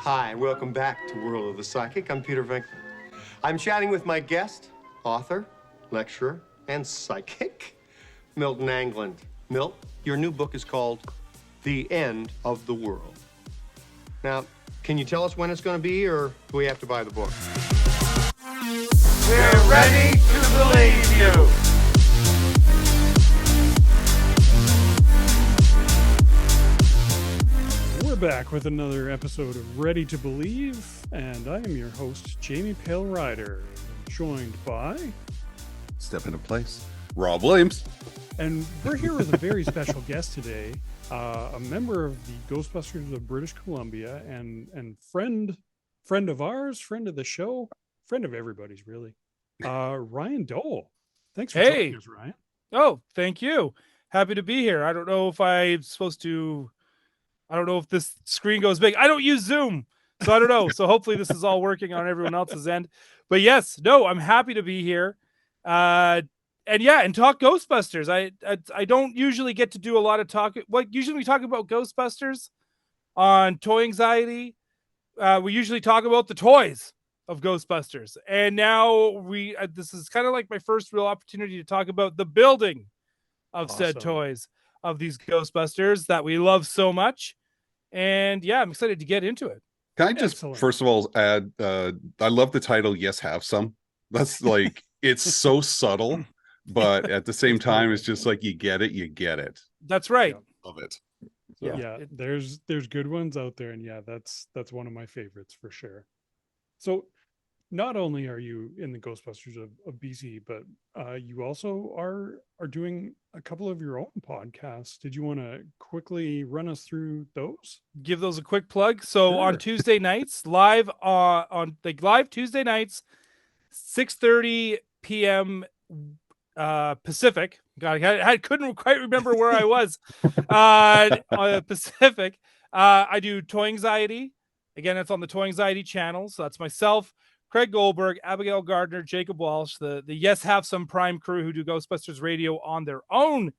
Hi, welcome back to World of the Psychic. I'm Peter Venkman. I'm chatting with my guest, author, lecturer, and psychic, Milton Anglin. Milt, your new book is called The End of the World. Now, can you tell us when it's going to be, or do we have to buy the book? We're ready to believe you. We're back with another episode of Ready to Believe, and I am your host, Jamie Pale Rider, joined by... Step into place. Rob Williams. And we're here with a very special guest today, a member of the Ghostbusters of British Columbia, and friend of ours, friend of the show, friend of everybody's, really, Ryan Doell. Thanks for joining us, Ryan. Oh, thank you. Happy to be here. I don't know if this screen goes big. I don't use Zoom, so I don't know. So hopefully this is all working on everyone else's end. But yes, no, I'm happy to be here. And talk Ghostbusters. I don't usually get to do a lot of talk. Like usually we talk about Ghostbusters on Toy Anxiety. We usually talk about the toys of Ghostbusters. And now this is kind of like my first real opportunity to talk about the building of said toys of these Ghostbusters that we love so much. And yeah, I'm excited to get into it. Can I just first of all add, I love the title, Yes, Have Some. That's like, it's so subtle, but at the same time, it's just like, you get it. That's right. Love it. So. Yeah, there's good ones out there, and yeah, that's one of my favorites for sure. So not only are you in the Ghostbusters of BC, but you also are doing a couple of your own podcasts. Did you want to quickly run us through those? Give those a quick plug. So sure. On Tuesday nights, live Tuesday nights, 6:30 p.m. Pacific. God, I couldn't quite remember where I was. Pacific. I do Toy Anxiety. Again, it's on the Toy Anxiety channel. So that's myself, Craig Goldberg, Abigail Gardner, Jacob Walsh, the Yes Have Some Prime crew who do Ghostbusters Radio on their own.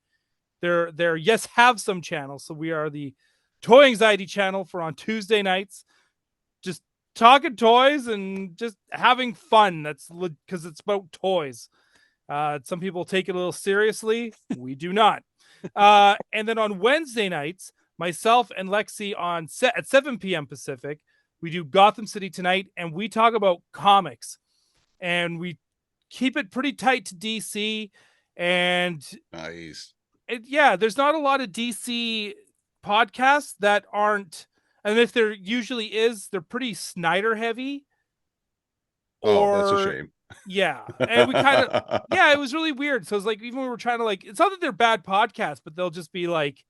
Their Yes Have Some channel. So we are the Toy Anxiety channel for on Tuesday nights. Just talking toys and just having fun. That's because it's about toys. Some people take it a little seriously. We do not. And then on Wednesday nights, myself and Lexi at 7 p.m. Pacific, we do Gotham City Tonight, and we talk about comics. And we keep it pretty tight to DC. And nice. There's not a lot of DC podcasts that aren't, and if there usually is, they're pretty Snyder heavy. That's a shame. Yeah. And we kind of, it was really weird. So it's like, even when we were trying to it's not that they're bad podcasts, but they'll just be like,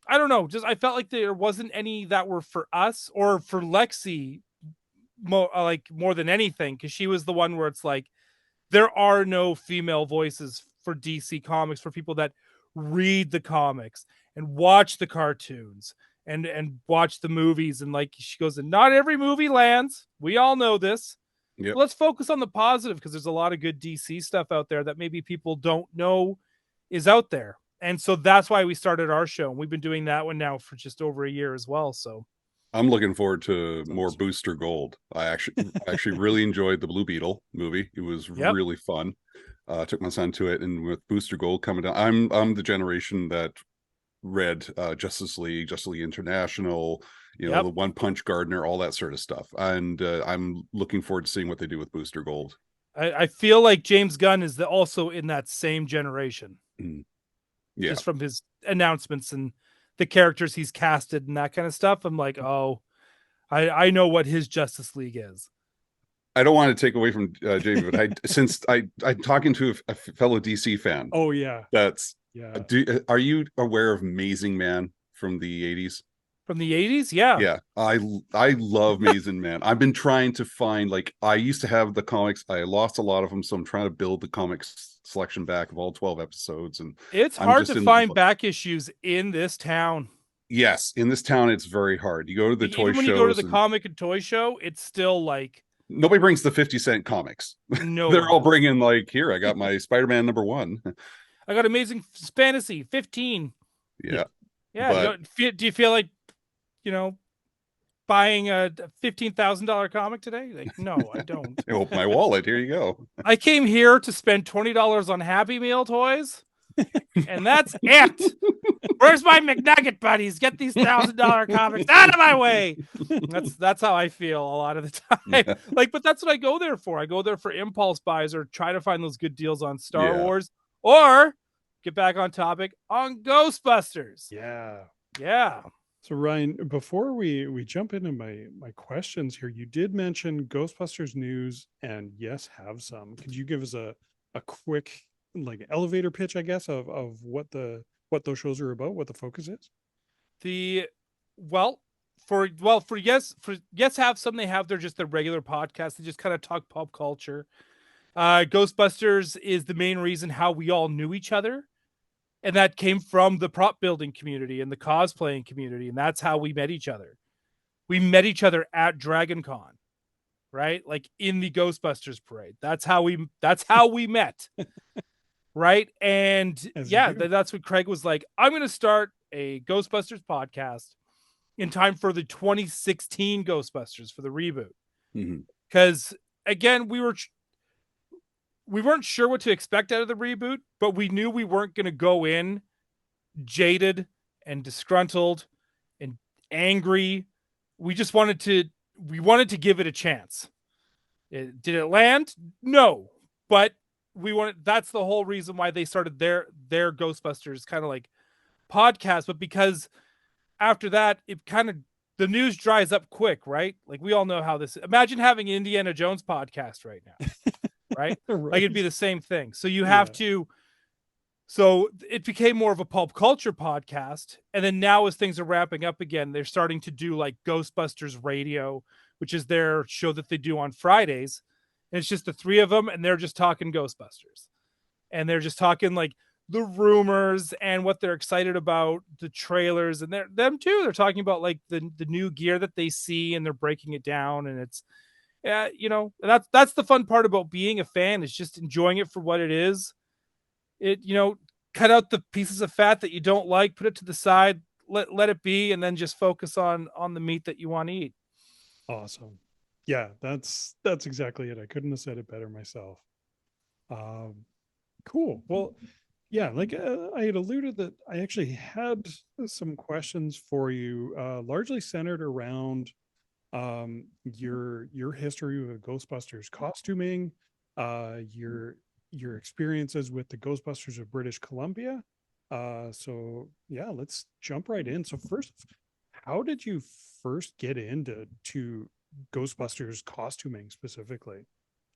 I don't know. Just, I felt like there wasn't any that were for us or for Lexi more than anything. Cause she was the one where it's like, there are no female voices for DC comics for people that read the comics and watch the cartoons and watch the movies. And like, she goes, and not every movie lands. We all know this. Yep. Let's focus on the positive because there's a lot of good DC stuff out there that maybe people don't know is out there. And so that's why we started our show. And we've been doing that one now for just over a year as well. So I'm looking forward to more Booster Gold. I actually really enjoyed the Blue Beetle movie. It was really fun. Took my son to it, and with Booster Gold coming down, I'm the generation that read Justice League International, the One Punch Gardner, all that sort of stuff. And I'm looking forward to seeing what they do with Booster Gold. I feel like James Gunn is also in that same generation. Mm. Yeah. Just from his announcements and the characters he's casted and that kind of stuff. I'm like, I know what his Justice League is. I don't want to take away from Jamie, but since I'm talking to a fellow DC fan. Oh yeah. Are you aware of Amazing Man from the 80s? From the 80s? Yeah. Yeah. I love Amazing Man. I've been trying to find, I used to have the comics. I lost a lot of them, so I'm trying to build the comics selection back of all 12 episodes. And it's hard to find back issues in this town. Yes, in this town it's very hard. You go to the toy shows. When you go to the comic and toy show, it's still like nobody brings the 50-cent comics. No, they're all bringing here, I got my Spider-Man #1. I got Amazing Fantasy 15. Yeah. Yeah. Do you feel like, buying a $15,000 comic today? Like, no, I don't. I open my wallet. Here you go. I came here to spend $20 on Happy Meal toys, and that's it. Where's my McNugget buddies? Get these $1,000 comics out of my way. That's how I feel a lot of the time. Like, but that's what I go there for. I go there for impulse buys or try to find those good deals on Star Wars, or get back on topic on Ghostbusters. Yeah. So Ryan, before we jump into my questions here, you did mention Ghostbusters news and yes, have some. Could you give us a quick like elevator pitch, I guess, of what those shows are about, what the focus is? For yes have some, they have their regular podcast. They just kind of talk pop culture. Ghostbusters is the main reason how we all knew each other. And that came from the prop building community and the cosplaying community. And that's how we met each other. We met each other at Dragon Con, right? Like in the Ghostbusters parade. That's how we met. Right. And that's what Craig was like. I'm going to start a Ghostbusters podcast in time for the 2016 Ghostbusters for the reboot. Because again, we weren't sure what to expect out of the reboot, but we knew we weren't going to go in jaded and disgruntled and angry. We just wanted to give it a chance. Did it land? No, but that's the whole reason why they started their Ghostbusters kind of like podcast. But because after that, the news dries up quick, right? Like we all know how this, imagine having an Indiana Jones podcast right now, right? Like it'd be the same thing. So you have to, so it became more of a pulp culture podcast. And then now as things are wrapping up again, they're starting to do like Ghostbusters Radio, which is their show that they do on Fridays. And it's just the three of them, and they're just talking Ghostbusters. And they're just talking like the rumors and what they're excited about, the trailers, and them too. They're talking about like the new gear that they see, and they're breaking it down. And it's, that's the fun part about being a fan, is just enjoying it for what it is. Cut out the pieces of fat that you don't like, put it to the side, let it be, and then just focus on the meat that you want to eat. Awesome. Yeah, that's exactly it. I couldn't have said it better myself. Cool. Well, yeah, like I had alluded that I actually had some questions for you, largely centered around your history with Ghostbusters costuming, your experiences with the Ghostbusters of British Columbia. So yeah, let's jump right in. So first, how did you first get into Ghostbusters costuming specifically?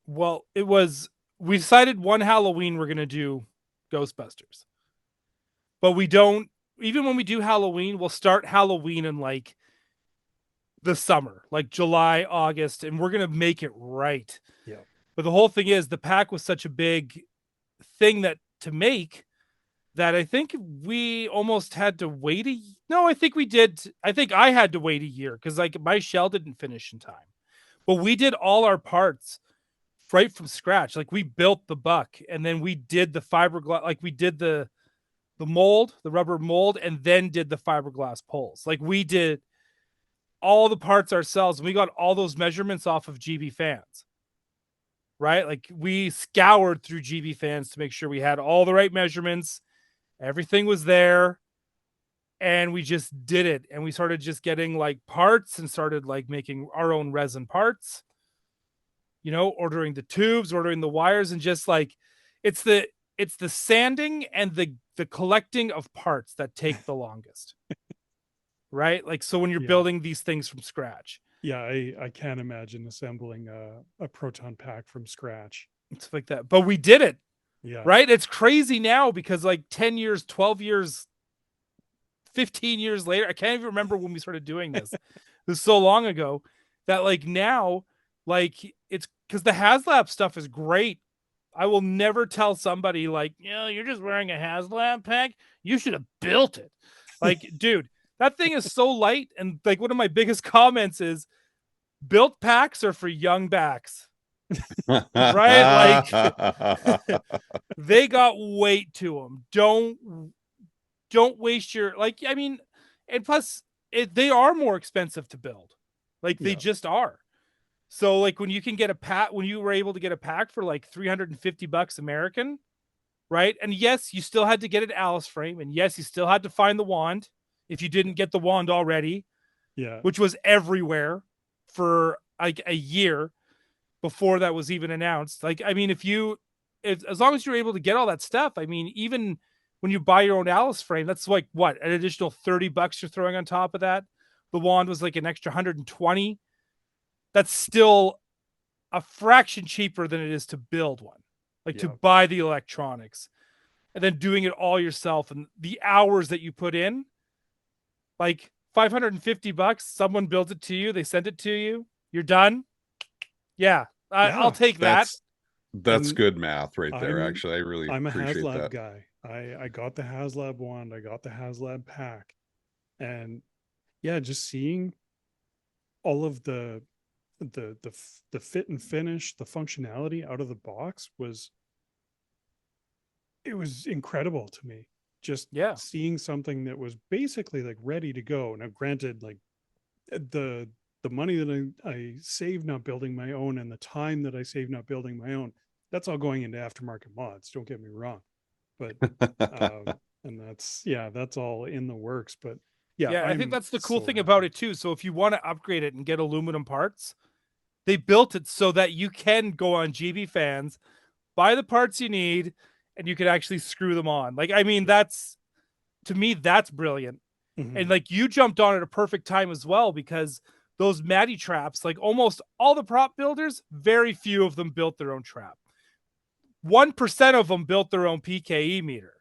Well, we decided one Halloween we're going to do Ghostbusters, but we don't, even when we do Halloween, we'll start Halloween in like the summer, like July, August, and we're going to make it right. Yeah. But the whole thing is the pack was such a big thing to make that I think we almost had to wait I think we did. I think I had to wait a year because like my shell didn't finish in time. But we did all our parts right from scratch. Like we built the buck, and then we did the fiberglass, like we did the mold, the rubber mold, and then did the fiberglass poles. Like we did all the parts ourselves, and we got all those measurements off of GB Fans. Right? Like we scoured through GB Fans to make sure we had all the right measurements. Everything was there, and we just did it. And we started just getting like parts and started like making our own resin parts, ordering the tubes, ordering the wires, and just like, it's the sanding and the collecting of parts that take the longest, right? Like, so when you're building these things from scratch. Yeah. I can't imagine assembling a proton pack from scratch. It's like that, but we did it. Yeah. Right. It's crazy now because like 10 years, 12 years, 15 years later, I can't even remember when we started doing this. It was so long ago that like now, like it's because the HasLab stuff is great. I will never tell somebody like, you're just wearing a HasLab pack. You should have built it. Like, dude, that thing is so light. And like one of my biggest comments is built packs are for young backs. Right? Like they got weight to them. Don't waste your, like, I mean, and plus they are more expensive to build. Like they just are. So like when you can get a pack, when you were able to get a pack for like $350 American, right? And yes, you still had to get an Alice frame, and yes, you still had to find the wand if you didn't get the wand already, Yeah. which was everywhere for like a year before that was even announced. Like, I mean, if as long as you're able to get all that stuff, I mean, even when you buy your own Alice frame, that's like what, an additional $30 you're throwing on top of that. The wand was like an extra 120. That's still a fraction cheaper than it is to build one, like to buy the electronics and then doing it all yourself, and the hours that you put in, like $550, someone built it to you, they sent it to you, you're done. I'll take that. That's And good math right there. Actually, I really I'm a appreciate HasLab that. guy. I got the HasLab wand, I got the HasLab pack, and yeah, just seeing all of the fit and finish, the functionality out of the box was incredible to me. Just seeing something that was basically like ready to go. Now, granted, like the money that I saved not building my own and the time that I saved not building my own, that's all going into aftermarket mods. Don't get me wrong, but and that's all in the works. But I think that's the cool thing about it too. So if you want to upgrade it and get aluminum parts, they built it so that you can go on GB Fans, buy the parts you need, and you can actually screw them on. Like, I mean, that's, to me, that's brilliant. And like you jumped on at a perfect time as well, because those Matty traps, like almost all the prop builders, very few of them built their own trap. 1% of them built their own PKE meter.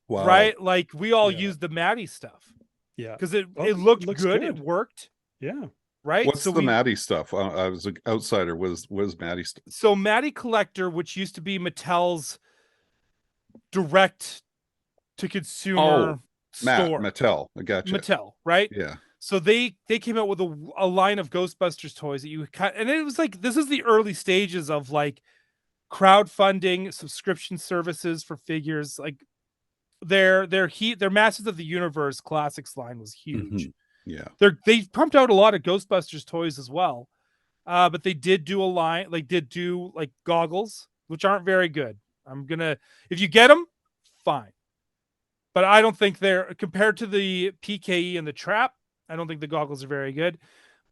Wow. Right? Like we all used the Matty stuff. Yeah. Because it looked looks good. It worked. Yeah. Right. What's the Matty stuff? I was an outsider. Was Matty stuff? So Matty Collector, which used to be Mattel's direct to consumer store. Mattel. I gotcha. Mattel, right? Yeah. So they came out with a line of Ghostbusters toys that you and it was like, this is the early stages of like crowdfunding subscription services for figures. Like their Masters of the Universe Classics line was huge. Yeah. They pumped out a lot of Ghostbusters toys as well. But they did do a line, did do goggles, which aren't very good. If you get them, fine. But I don't think they're, compared to the PKE and the trap, I don't think the goggles are very good.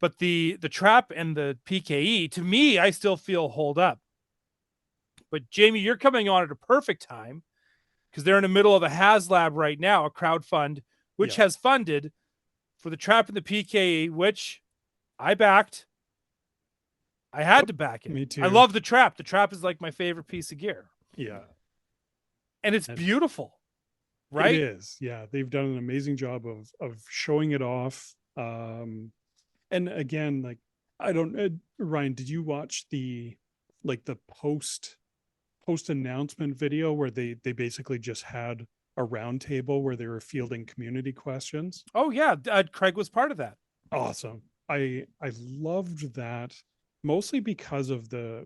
But the trap and the PKE, to me, I still feel hold up. But Jamie, you're coming on at a perfect time, because they're in the middle of a HasLab right now, a crowdfund, which has funded for the trap and the PKE, which I backed. I had to back it. Me too. I love the trap. The trap is like my favorite piece of gear. Yeah. And it's beautiful. Right? It is. Yeah. They've done an amazing job of showing it off. And again, like, I don't, Ryan, did you watch the post announcement video where they basically just had a round table where they were fielding community questions? Oh yeah. Craig was part of that. Awesome. I loved that, mostly because of the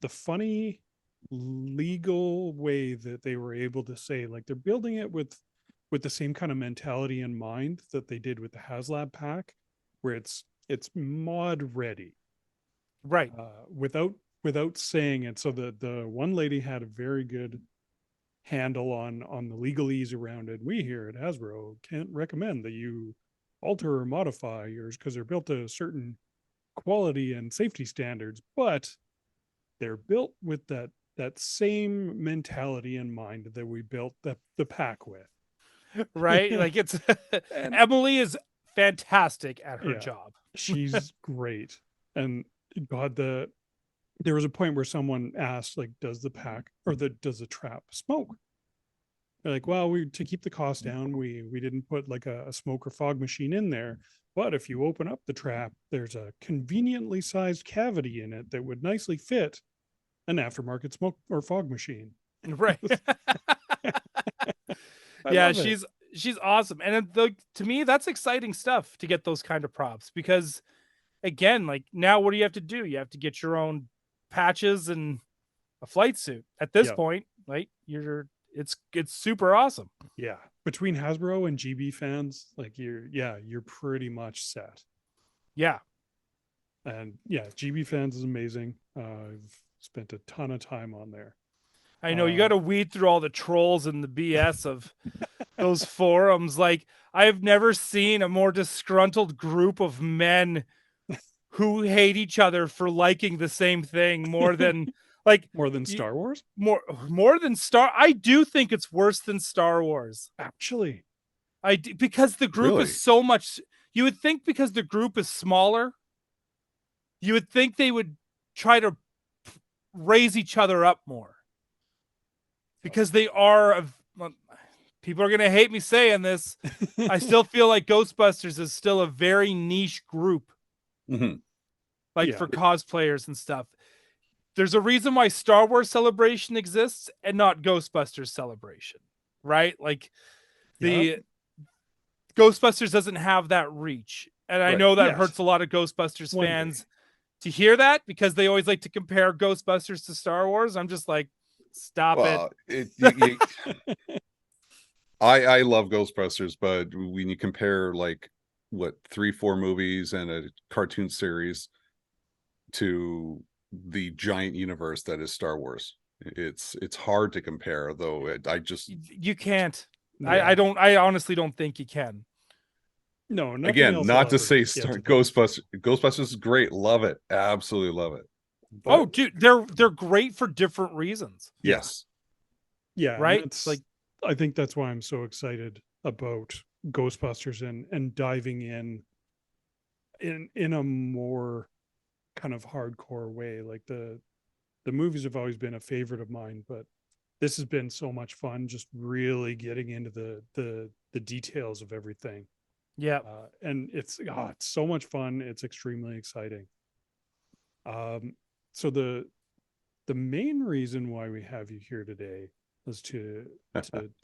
funny legal way that they were able to say, like, they're building it with the same kind of mentality in mind that they did with the HasLab pack, where it's mod ready, right? Without saying it. So the one lady had a very good handle on the legalese around it. We here at Hasbro can't recommend that you alter or modify yours because they're built to a certain quality and safety standards, but they're built with that same mentality in mind that we built the pack with. Right? Like, it's Emily is fantastic at her job. She's great. And God, there was a point where someone asked, like, does the pack or does the trap smoke? They're like, well, to keep the cost down, we didn't put like a smoke or fog machine in there. But if you open up the trap, there's a conveniently sized cavity in it that would nicely fit an aftermarket smoke or fog machine. Right. Yeah, she's awesome. And to me, that's exciting stuff to get those kind of props, because again, like, now what do you have to do? You have to get your own patches and a flight suit at this point. Like, it's super awesome. Yeah. Between Hasbro and GB Fans, like, you're pretty much set. Yeah. And yeah, GB Fans is amazing. I've spent a ton of time on there. I know you got to weed through all the trolls and the BS of those forums. Like, I've never seen a more disgruntled group of men who hate each other for liking the same thing more than like More than Star Wars? more than Star. I do think it's worse than Star Wars. Actually, because the group Really? is so much. You would think because the group is smaller, you would think they would try to raise each other up more because they are. People are going to hate me saying this. I still feel like Ghostbusters is still a very niche group, Mhm. like Yeah. for cosplayers and stuff. There's a reason why Star Wars Celebration exists and not Ghostbusters Celebration, right? Like the Ghostbusters doesn't have that reach. And I Right. know that Yes. hurts a lot of Ghostbusters One fans day. to hear that because they always like to compare Ghostbusters to Star Wars. I'm just like, stop it. I love Ghostbusters, but when you compare like what 3-4 movies and a cartoon series to the giant universe that is Star Wars, it's hard to compare. Though I just You can't. No. I honestly don't think you can. No, nothing again, else not will to ever say get Star to that. Ghostbusters is great, love it, absolutely love it. Oh, dude, they're great for different reasons. Yeah. Yes, Yeah, Right? It's Like, I think that's why I'm so excited about Ghostbusters and diving in a more kind of hardcore way. Like the movies have always been a favorite of mine, but this has been so much fun just really getting into the details of everything. yeah. And it's so much fun. It's extremely exciting. So the main reason why we have you here today is to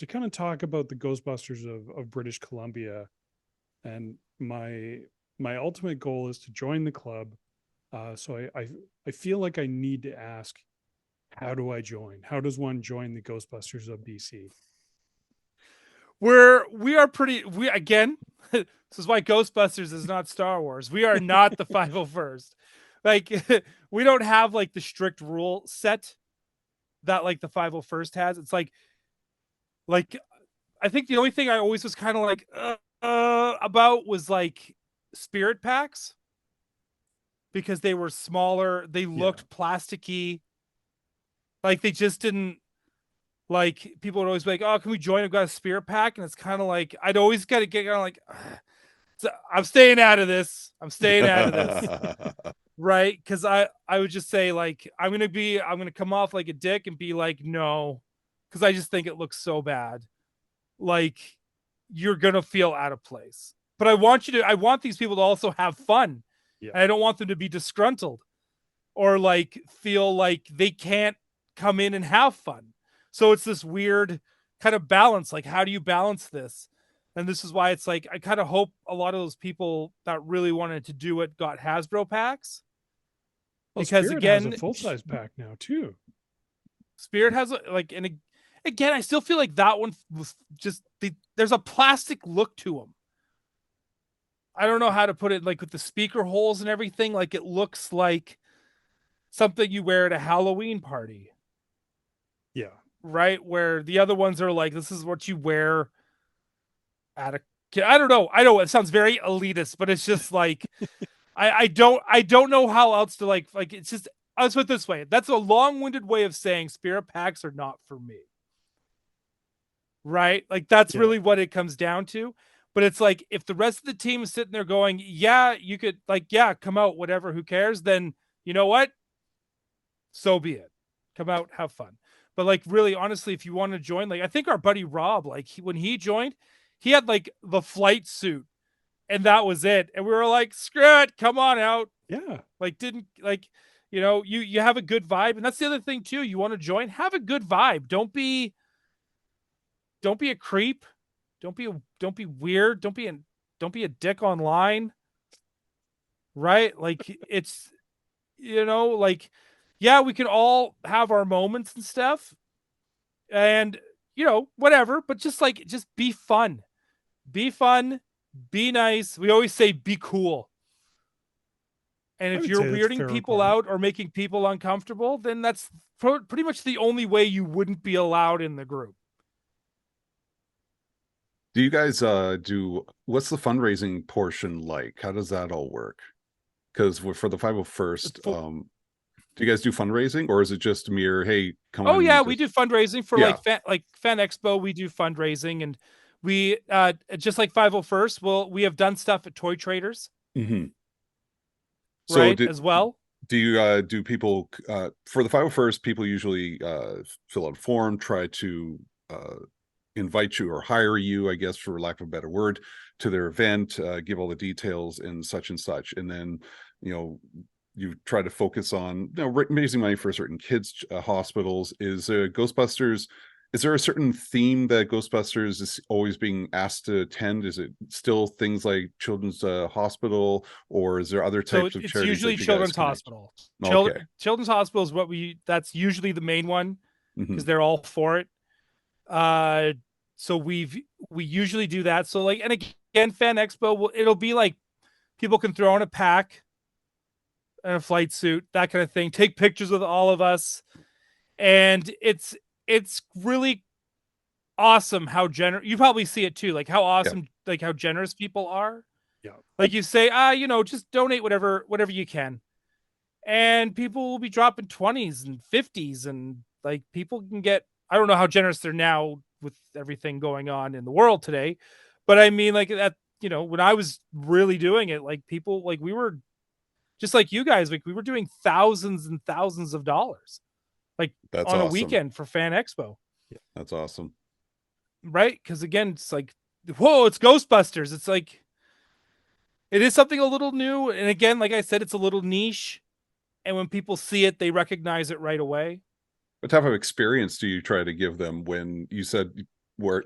kind of talk about the Ghostbusters of British Columbia, and my ultimate goal is to join the club. So I feel like I need to ask, how do I join? How does one join the Ghostbusters of BC? We again, this is why Ghostbusters is not Star Wars. We are not the 501st. Like, we don't have like the strict rule set that like the 501st has. It's like I think the only thing I always was kind of like about was like spirit packs because they were smaller, they looked plasticky. Like they just didn't, like, people would always be like, "Oh, can we join? I've got a spirit pack," and it's kind of like I'd always got to get kind of like, so I'm staying out of this. I'm staying out of this, right? Because I would just say like I'm gonna come off like a dick and be like no, because I just think it looks so bad. Like you're gonna feel out of place. But I want these people to also have fun, Yeah. and I don't want them to be disgruntled or like feel like they can't come in and have fun. So it's this weird kind of balance. Like, how do you balance this? And this is why it's like, I kind of hope a lot of those people that really wanted to do it got Hasbro packs. Well, Because Spirit again, has a full size pack now too. Spirit has like, and again, I still feel like that one was just, there's a plastic look to them. I don't know how to put it, like with the speaker holes and everything. Like it looks like something you wear at a Halloween party. Yeah. Right, where the other ones are like, this is what you wear at a, I don't know, it sounds very elitist, but it's just like I don't know how else to like it's just, let's put it this way, that's a long-winded way of saying spirit packs are not for me, right? Like that's really what it comes down to. But it's like, if the rest of the team is sitting there going, yeah, you could, like, yeah, come out, whatever, who cares, then you know what, so be it, come out, have fun. But like, really, honestly, if you want to join, like, I think our buddy Rob, like, when he joined, he had like the flight suit, and that was it. And we were like, screw it, come on out. Yeah. Like, didn't like, you have a good vibe, and that's the other thing too. You want to join, have a good vibe. Don't be a creep. Don't be weird. Don't be a dick online. Right? Like it's, like, yeah, we can all have our moments and stuff, and whatever, but just be fun, be nice. We always say be cool, And I if would you're say that's a weirding fair people point. out or making people uncomfortable, then that's pretty much the only way you wouldn't be allowed in the group. Do you guys what's the fundraising portion like? How does that all work? Because for the 501st, do you guys do fundraising, or is it just mere, hey, come Oh on? yeah, we do fundraising for Yeah. like Fan Expo. We do fundraising, and we just like 501st. We have done stuff at Toy Traders, Mm-hmm. right, as well. Do you do people for the 501st? People usually fill out a form, try to invite you or hire you, I guess, for lack of a better word, to their event, give all the details and such, and then you try to focus on raising money for certain kids hospitals. Is Ghostbusters, is there a certain theme that Ghostbusters is always being asked to attend? Is it still things like Children's Hospital, or is there other So types of it's charities usually that you Children's guys connect? Hospital. Okay. Children's Hospital is that's usually the main one, because Mhm. they're all for it. So we usually do that. So like, and again, Fan Expo, it'll be like people can throw in a pack and a flight suit, that kind of thing, take pictures with all of us. And it's really awesome how generous, you probably see it too, like how awesome, like how generous people are. Yeah. Like you say, just donate whatever you can. And people will be dropping 20s and 50s, and like people can get, I don't know how generous they're now with everything going on in the world today, but I mean, like that, when I was really doing it, like people, like we were just like you guys, like we were doing thousands and thousands of dollars, like That's on a awesome. weekend for Fan Expo. That's awesome. Right? Because again, it's like, whoa, it's Ghostbusters. It's like, it is something a little new. And again, like I said, it's a little niche. And when people see it, they recognize it right away. What type of experience do you try to give them when you said where,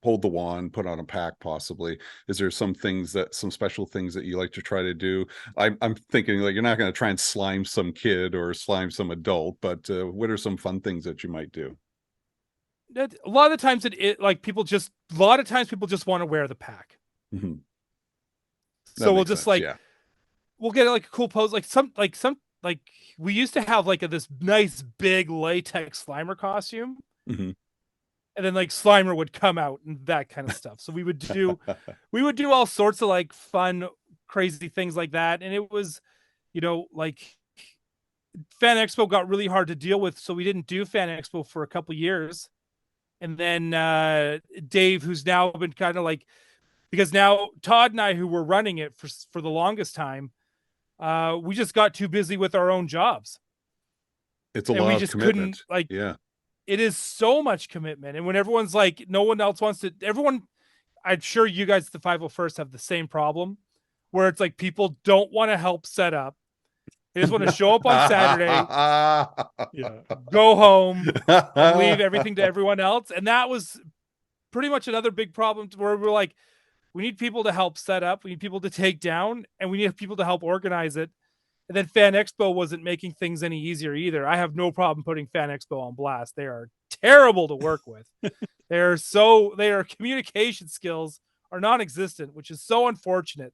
hold the wand, put on a pack, possibly? Is there some special things that you like to try to do? I'm thinking like you're not going to try and slime some kid or slime some adult, but what are some fun things that you might do? A lot of the times people just want to wear the pack. Mm-hmm. So we'll just we'll get like a cool pose, like we used to have like this nice big latex Slimer costume. Mm-hmm. And then like Slimer would come out and that kind of stuff. So we would do all sorts of like fun, crazy things like that. And it was, like Fan Expo got really hard to deal with. So we didn't do Fan Expo for a couple years. And then Dave, who's now been kind of like, because now Todd and I, who were running it for the longest time, we just got too busy with our own jobs. It's a lot of commitment. It is so much commitment. And when everyone's like, no one else wants to, I'm sure you guys at the 501st have the same problem, where it's like people don't want to help set up. They just want to show up on Saturday, go home, and leave everything to everyone else. And that was pretty much another big problem where we're like, we need people to help set up, we need people to take down, and we need people to help organize it. And then Fan Expo wasn't making things any easier either. I have no problem putting Fan Expo on blast. They are terrible to work with. Their communication skills are non-existent, which is so unfortunate,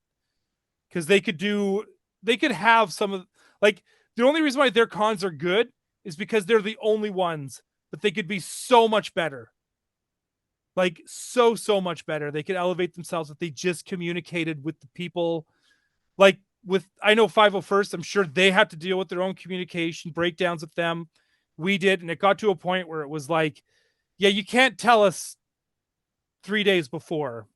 because they could have some of, like, the only reason why their cons are good is because they're the only ones, but they could be so much better. Like so much better. They could elevate themselves if they just communicated with the people. Like I know 501st, I'm sure they had to deal with their own communication breakdowns with them. We did. And it got to a point where it was like, yeah, you can't tell us 3 days before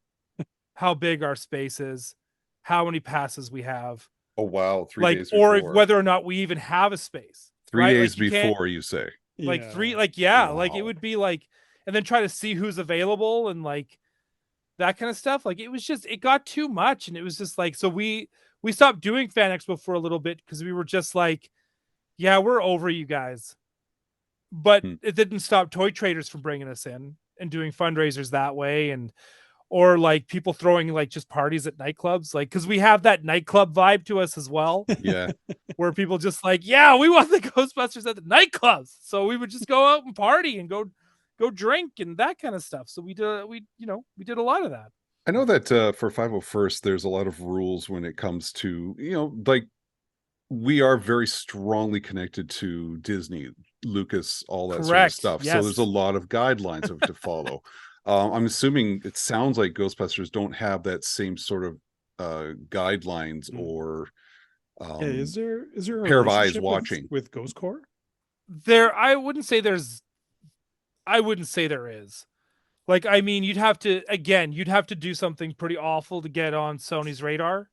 how big our space is, how many passes we have. Oh, wow. 3 days before. Or whether or not we even have a space. 3 days before, you say. Like Wow. Like it would be like, and then try to see who's available and like that kind of stuff. Like it got too much. And it was just like, so we stopped doing Fan Expo for a little bit because we were just like, yeah, we're over you guys. But it didn't stop Toy Traders from bringing us in and doing fundraisers that way. Or like people throwing like just parties at nightclubs, like, because we have that nightclub vibe to us as well. Yeah. Where people just like, yeah, we want the Ghostbusters at the nightclubs. So we would just go out and party and go drink and that kind of stuff. So we did a lot of that. I know that for 501st, there's a lot of rules when it comes to, like we are very strongly connected to Disney, Lucas, all that sort of Correct. stuff. So Yes. there's a lot of guidelines of to follow. I'm assuming it sounds like Ghostbusters don't have that same sort of guidelines or Yeah, is there a pair of eyes relationship watching. with Ghost Corps? I wouldn't say there is. Like, I mean, you'd have to do something pretty awful to get on Sony's radar.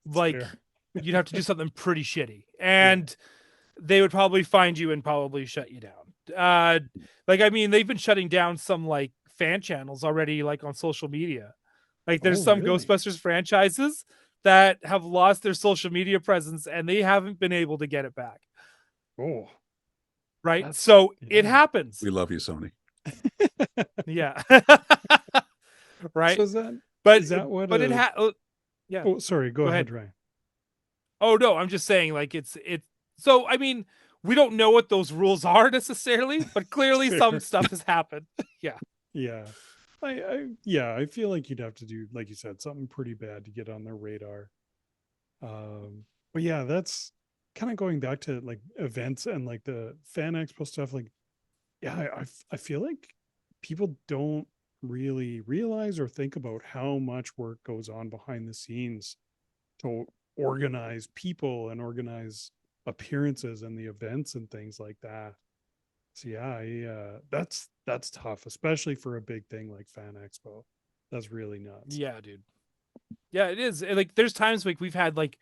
Like, Fair. you'd have to do something pretty shitty, and they would probably find you and probably shut you down. Like, I mean, they've been shutting down some like fan channels already, like on social media. Like, there's some really? Ghostbusters franchises that have lost their social media presence, and they haven't been able to get it back. Oh, Right. So it happens. We love you, Sony. Yeah. Right. So is that what? But yeah. Oh, sorry. Go ahead, Ryan. Oh no, I'm just saying, like, it's. So I mean, we don't know what those rules are necessarily, but clearly some stuff has happened. Yeah. Yeah. I feel like you'd have to do, like you said, something pretty bad to get on their radar. But yeah, that's kind of going back to like events and like the fan expo stuff. Like, yeah, I feel like people don't really realize or think about how much work goes on behind the scenes to organize people and organize appearances and the events and things like that. So yeah, that's tough, especially for a big thing like Fan Expo. That's really nuts. Yeah, dude. Yeah, it is. And, like, there's times like we've had like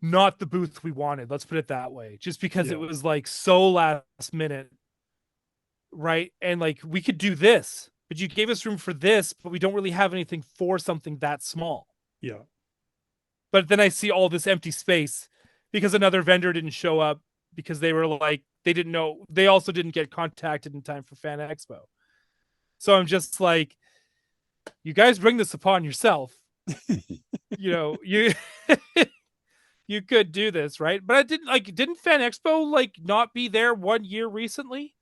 not the booth we wanted. Let's put it that way. Just because it was like so last minute, right? And like we could do this, but you gave us room for this, but we don't really have anything for something that small. Yeah. But then I see all this empty space because another vendor didn't show up because they were like, they didn't know. They also didn't get contacted in time for Fan Expo. So I'm just like, you guys bring this upon yourself. You you could do this, right? But didn't Fan Expo like not be there 1 year recently?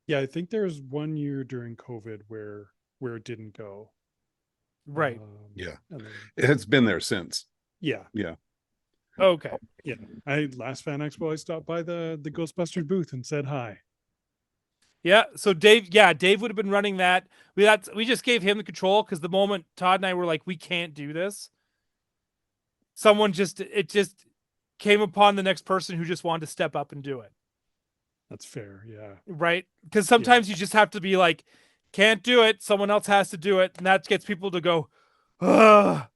Yeah, I think there was 1 year during COVID where it didn't go. Right. Yeah. It's been there since. Yeah. Yeah. Okay. Yeah. Last Fan Expo, I stopped by the Ghostbusters booth and said hi. Yeah. So Dave would have been running that. We just gave him the control because the moment Todd and I were like, we can't do this, it just came upon the next person who just wanted to step up and do it. That's fair. Yeah. Right. Because sometimes you just have to be like, can't do it. Someone else has to do it. And that gets people to go, fine.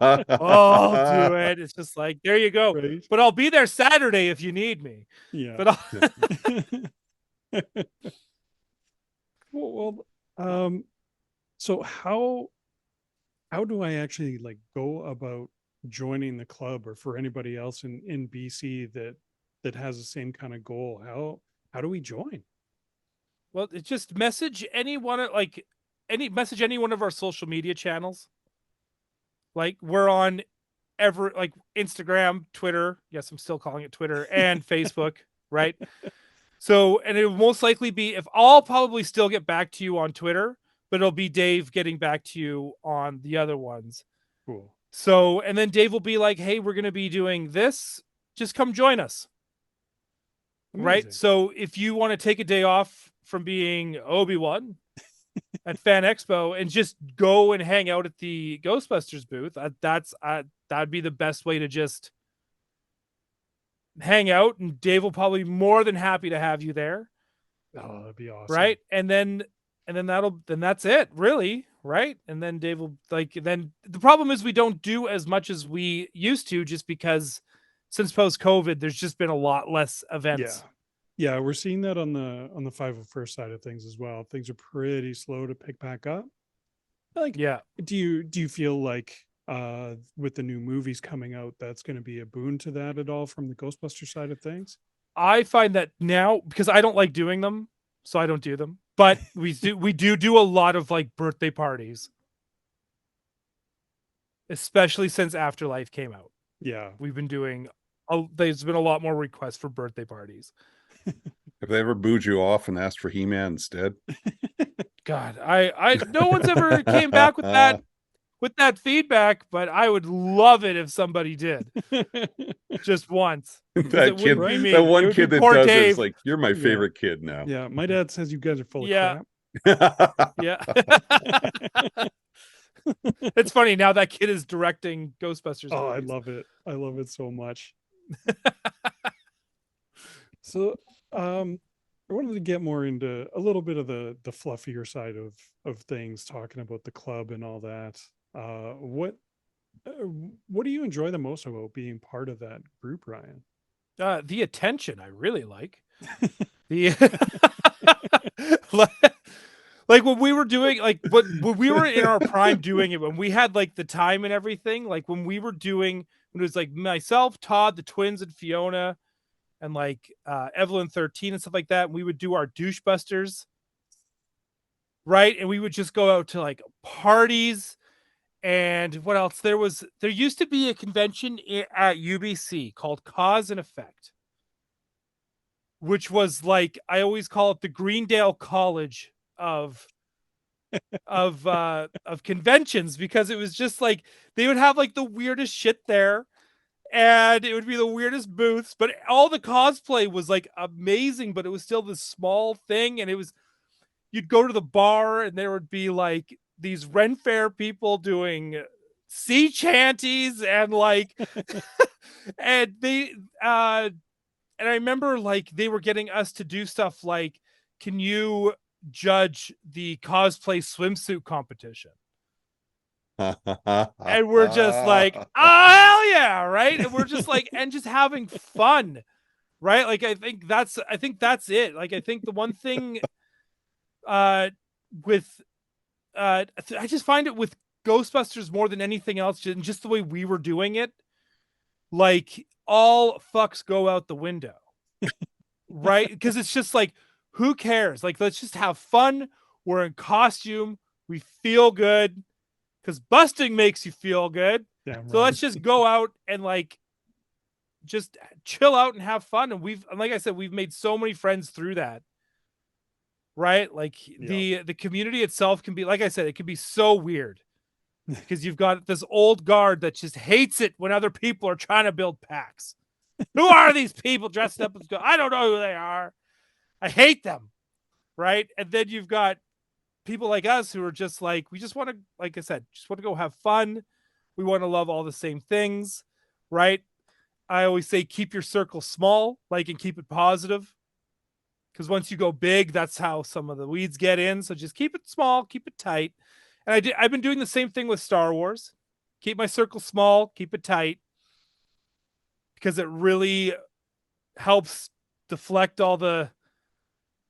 I'll do it. It's just like, there you go. Right. But I'll be there Saturday if you need me. Yeah. But so how do I actually like go about joining the club, or for anybody else in BC that has the same kind of goal? How do we join? Well, it's just message any one of our social media channels. Like, we're on Instagram, Twitter. Yes, I'm still calling it Twitter, and Facebook, right? So, and it will most likely be, if I'll probably still get back to you on Twitter, but it'll be Dave getting back to you on the other ones. Cool. So, and then Dave will be like, hey, we're going to be doing this. Just come join us. Amazing. Right. So if you want to take a day off from being Obi-Wan at Fan Expo and just go and hang out at the Ghostbusters booth, that'd be the best way to just hang out, and Dave will probably be more than happy to have you there. Oh, that'd be awesome. Right. And then that's it, really. Right. And then Dave will then the problem is we don't do as much as we used to, just because since post-COVID, there's just been a lot less events. Yeah, we're seeing that on the 501st side of things as well. Things are pretty slow to pick back up. Like, yeah. Do you feel like with the new movies coming out, that's going to be a boon to that at all from the Ghostbuster side of things? I find that now, because I don't like doing them, so I don't do them. But we do a lot of like birthday parties, especially since Afterlife came out. Yeah, we've been doing. There's been a lot more requests for birthday parties. Have they ever booed you off and asked for He-Man instead? God, I no one's ever came back with that. with that feedback, but I would love it if somebody did just once. 'Cause That it kid, wouldn't be me. that It one would be kid that poor does it Dave. is like, you're my Yeah. favorite kid now. Yeah, my dad says you guys are full Yeah. of crap. Yeah. It's funny now that kid is directing Ghostbusters. Oh, I movies. love it. I love it so much. So, I wanted to get more into a little bit of the fluffier side of things, talking about the club and all that. What what do you enjoy the most about being part of that group, Ryan? The attention I really like. The like when we were doing when we were in our prime doing it, when we had like the time and everything, like when we were doing, when it was like myself, Todd, the twins, and Fiona, and like Evelyn 13 and stuff like that, and we would do our douchebusters, right? And we would just go out to like parties. And what else? There used to be a convention at UBC called Cause and Effect, which was like, I always call it the Greendale College of conventions, because it was just like they would have like the weirdest shit there, and it would be the weirdest booths, but all the cosplay was like amazing, but it was still this small thing. And it was, you'd go to the bar and there would be like these Ren Fair people doing sea chanties and like and they and I remember like they were getting us to do stuff like, can you judge the cosplay swimsuit competition? And we're just like, oh hell yeah, right? And we're just like, and just having fun, right? Like I think that's it. Like I think the one thing with I just find it with Ghostbusters more than anything else, just the way we were doing it, like all fucks go out the window. Right? Because it's just like, who cares? Like, let's just have fun. We're in costume. We feel good because busting makes you feel good. Damn So right. let's just go out and like just chill out and have fun. And like I said, we've made so many friends through that. Right? Like the community itself can be, like I said, it can be so weird because you've got this old guard that just hates it when other people are trying to build packs. Who are these people dressed up as I don't know who they are. I hate them. Right? And then you've got people like us who are just like, we just want to, like I said, just want to go have fun. We want to love all the same things. Right? I always say, keep your circle small, like, and keep it positive. Because once you go big, that's how some of the weeds get in. So just keep it small, keep it tight. And I've been doing the same thing with Star Wars. Keep my circle small, keep it tight. Because it really helps deflect all the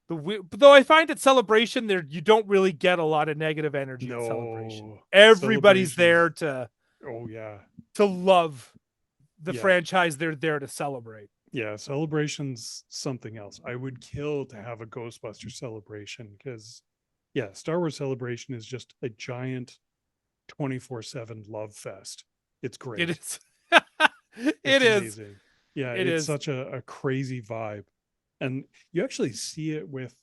though I find at Celebration there you don't really get a lot of negative energy at Celebration. Everybody's there to love the franchise. They're there to celebrate. Yeah, Celebration's something else. I would kill to have a Ghostbuster Celebration because Star Wars Celebration is just a giant 24/7 love fest. It's great. It is. It's is. amazing. Yeah, it it's is such a crazy vibe. And you actually see it with,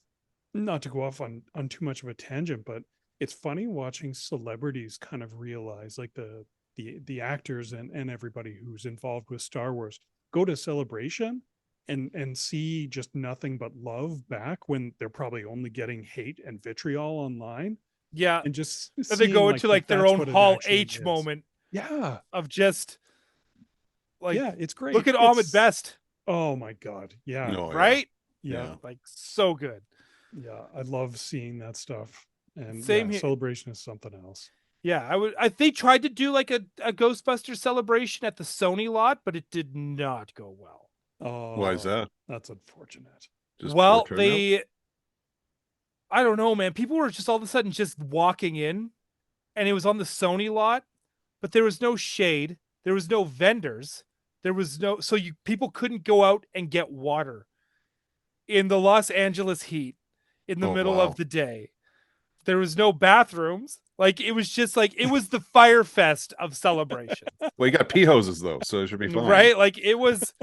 not to go off on too much of a tangent, but it's funny watching celebrities kind of realize, like the actors and everybody who's involved with Star Wars go to Celebration and see just nothing but love back when they're probably only getting hate and vitriol online. Yeah. And just they go into like their own Hall H moment. Yeah. Of just like, it's great. Look at Ahmed Best. Oh my God. Yeah. No, right? Yeah. Like so good. Yeah. I love seeing that stuff. And Same here. Celebration is something else. Yeah. They tried to do like a Ghostbuster Celebration at the Sony lot, but it did not go well. Oh, why is that? That's unfortunate. I don't know, man. People were just all of a sudden just walking in, and it was on the Sony lot, but there was no shade. There was no vendors. There was no, so people couldn't go out and get water in the Los Angeles heat in the middle of the day. There was no bathrooms. Like, it was just like, it was the Fire Fest of Celebration. Well, you got pee hoses though, so it should be fine. Right? Like, it was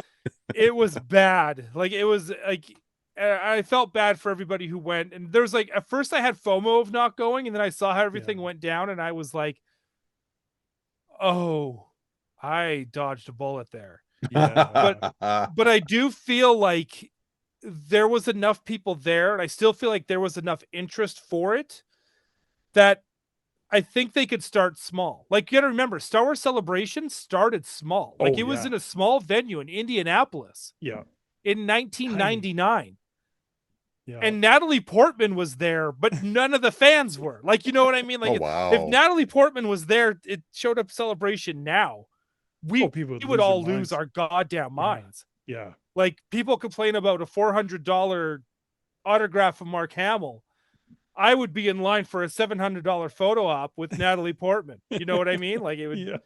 bad. Like, it was like, I felt bad for everybody who went. And there's like, at first I had FOMO of not going, and then I saw how everything went down, and I was like, oh, I dodged a bullet there. Yeah. But I do feel like there was enough people there, and I still feel like there was enough interest for it that I think they could start small. Like, you got to remember, Star Wars Celebration started small. Like, Oh, it was yeah. in a small venue in Indianapolis Yeah. in 1999. Yeah. And Natalie Portman was there, but none of the fans were. Like, you know what I mean? Like, Oh, wow. if Natalie Portman was there, it showed up Celebration now, we People would all their lose minds. our goddamn minds. Yeah. Like, people complain about a $400 autograph of Mark Hamill. I would be in line for a $700 photo op with Natalie Portman. You know what I mean? Like, Yeah.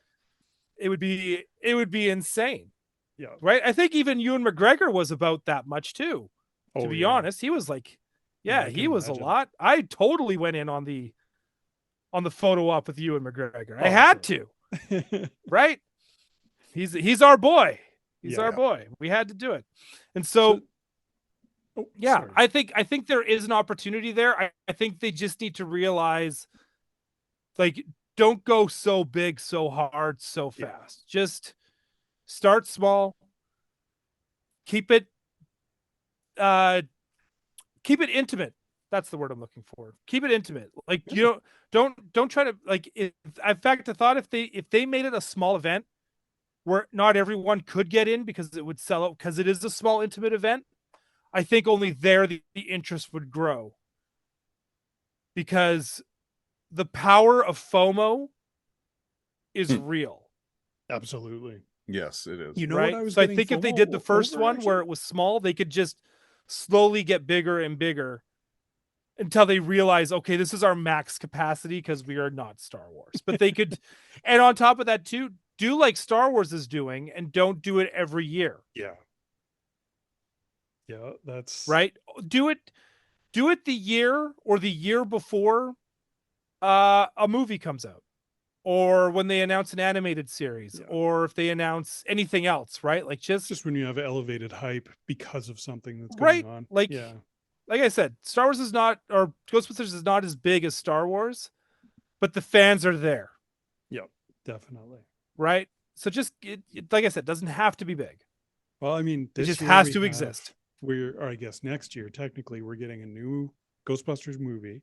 it would be insane. Yeah. Right? I think even Ewan McGregor was about that much too. To Oh, be yeah. honest, he was like, Yeah, yeah, I he can was imagine. a lot. I totally went in on the photo op with Ewan McGregor. I Oh, had sure. to, right? He's our boy. He's Yeah. our boy. We had to do it. And so Oh, yeah, sorry. I think there is an opportunity there. I think they just need to realize, like, don't go so big, so hard, so Yeah. fast. Just start small. Keep it intimate. That's the word I'm looking for. Keep it intimate. Like, you don't try to, like, in fact, I thought if they made it a small event where not everyone could get in because it would sell out, because it is a small intimate event, I think only there the interest would grow, because the power of FOMO is real. Absolutely. Yes, it is. You know right? what I was So I getting think if they FOMO did the first over, one actually? where it was small, they could just slowly get bigger and bigger until they realize, okay, this is our max capacity because we are not Star Wars. But they could, and on top of that too, do like Star Wars is doing and don't do it every year. Yeah. Yeah, that's Right? Do it the year or the year before a movie comes out, or when they announce an animated series, Yeah. or if they announce anything else, right? Like, just when you have elevated hype because of something that's right, going on. like, Yeah. like I said, Star Wars is not, or Ghostbusters is not as big as Star Wars, but the fans are there, Yep. Definitely. right? So just like I said, doesn't have to be big. Well, I mean, It this just year has we to have- exist. or I guess next year, technically, we're getting a new Ghostbusters movie.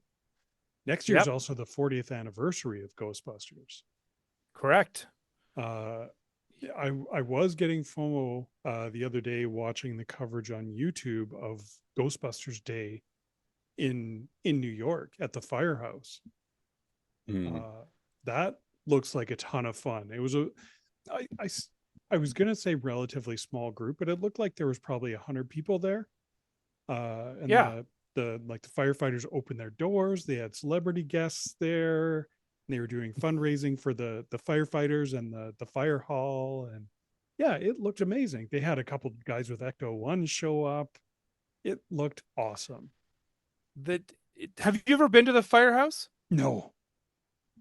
Next year is Yep. also the 40th anniversary of Ghostbusters. Correct. I was getting FOMO the other day watching the coverage on YouTube of Ghostbusters Day in New York at the firehouse. Mm. That looks like a ton of fun. It was I was gonna say relatively small group, but it looked like there was probably 100 people there. And Yeah. the firefighters opened their doors. They had celebrity guests there. They were doing fundraising for the firefighters and the fire hall, and yeah, it looked amazing. They had a couple guys with Ecto 1 show up. It looked awesome. Have you ever been to the firehouse? No,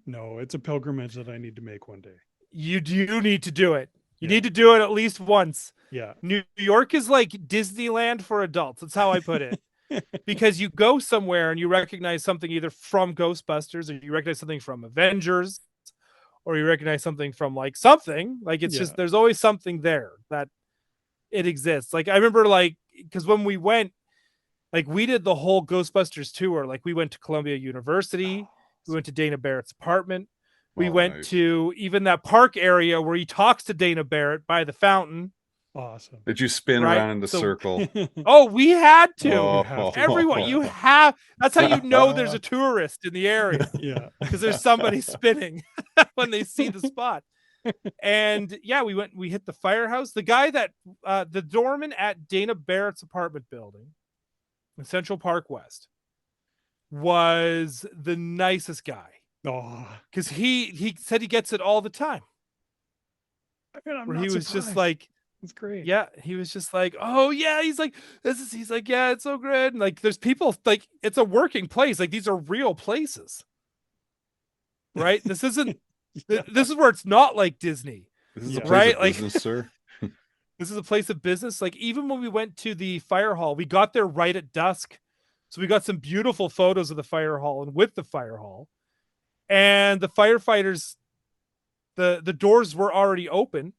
it's a pilgrimage that I need to make one day. You do need to do it. You Yeah. need to do it at least once. Yeah. New York is like Disneyland for adults. That's how I put it. Because you go somewhere and you recognize something either from Ghostbusters, or you recognize something from Avengers, or you recognize something from like something. Like, it's Yeah. just, there's always something there that it exists. Like, I remember, like, because when we went, like, we did the whole Ghostbusters tour. Like, we went to Columbia University, we went to Dana Barrett's apartment, we Oh, went nice. to even that park area where he talks to Dana Barrett by the fountain. Awesome. Did you spin Right, around in the so- circle? Oh, we had to. Oh, have to. Everyone, you have. That's how you know there's a tourist in the area, Yeah. because there's somebody spinning when they see the spot. And yeah, we hit the firehouse. The guy that the doorman at Dana Barrett's apartment building in Central Park West was the nicest guy, Oh, because he said he gets it all the time, I mean, I'm where not he was just surprised. like, It's great. yeah, he was just like, oh yeah, he's like, he's like, yeah, it's so good. And like, there's people, like, it's a working place. Like, these are real places, right? This isn't, Yeah. this is where it's not like Disney. This is Yeah. a place Right, of like- business, sir. This is a place of business. Like, even when we went to the fire hall, we got there right at dusk. So we got some beautiful photos of the fire hall and with the fire hall. And the firefighters the doors were already open,